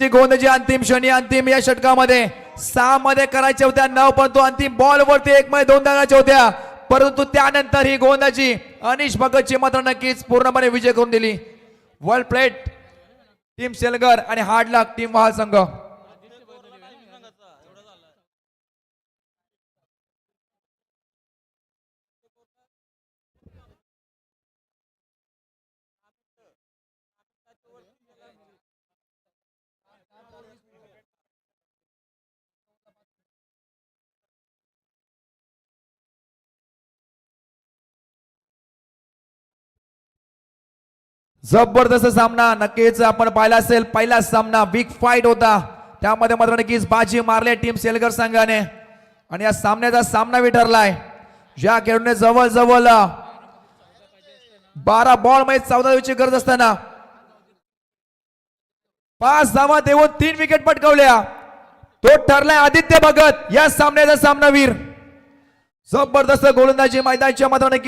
गोंधळची अंतिम क्षणी, अंतिम या षटकामध्ये 6 मध्ये करायच्या होत्या 9, पण तो अंतिम बॉल वरती 1 मध्ये 2 धावांच्या होत्या, परंतु त्यानंतर ही गोंधळची अनिश भगतची मात्र नक्कीच पूर्णपणे विजय करून दिली. वर्ल्ड प्लेट टीम शेलगर आणि हार्ड लक टीम वहाल संघ. जबरदस्त सामना नक्कीच आपण पाहिला असेल. पहिला सामना वीक फाईट होता, त्यामध्ये मात्र नक्कीच बाजी मारले टीम शेलगर संघाने, आणि या सामन्याचा सामनावी ठरलाय. या खेळाडूने जवळजवळ 12 बॉल मध्ये 14 धावेची गरज असताना 5 धावा देऊन 3 विकेट पटकावल्या. तो ठरलाय आदित्य भगत या सामन्याचा सामनावीर. जबरदस्त गोलंदाजी मैदानाच्या मात्र नक्की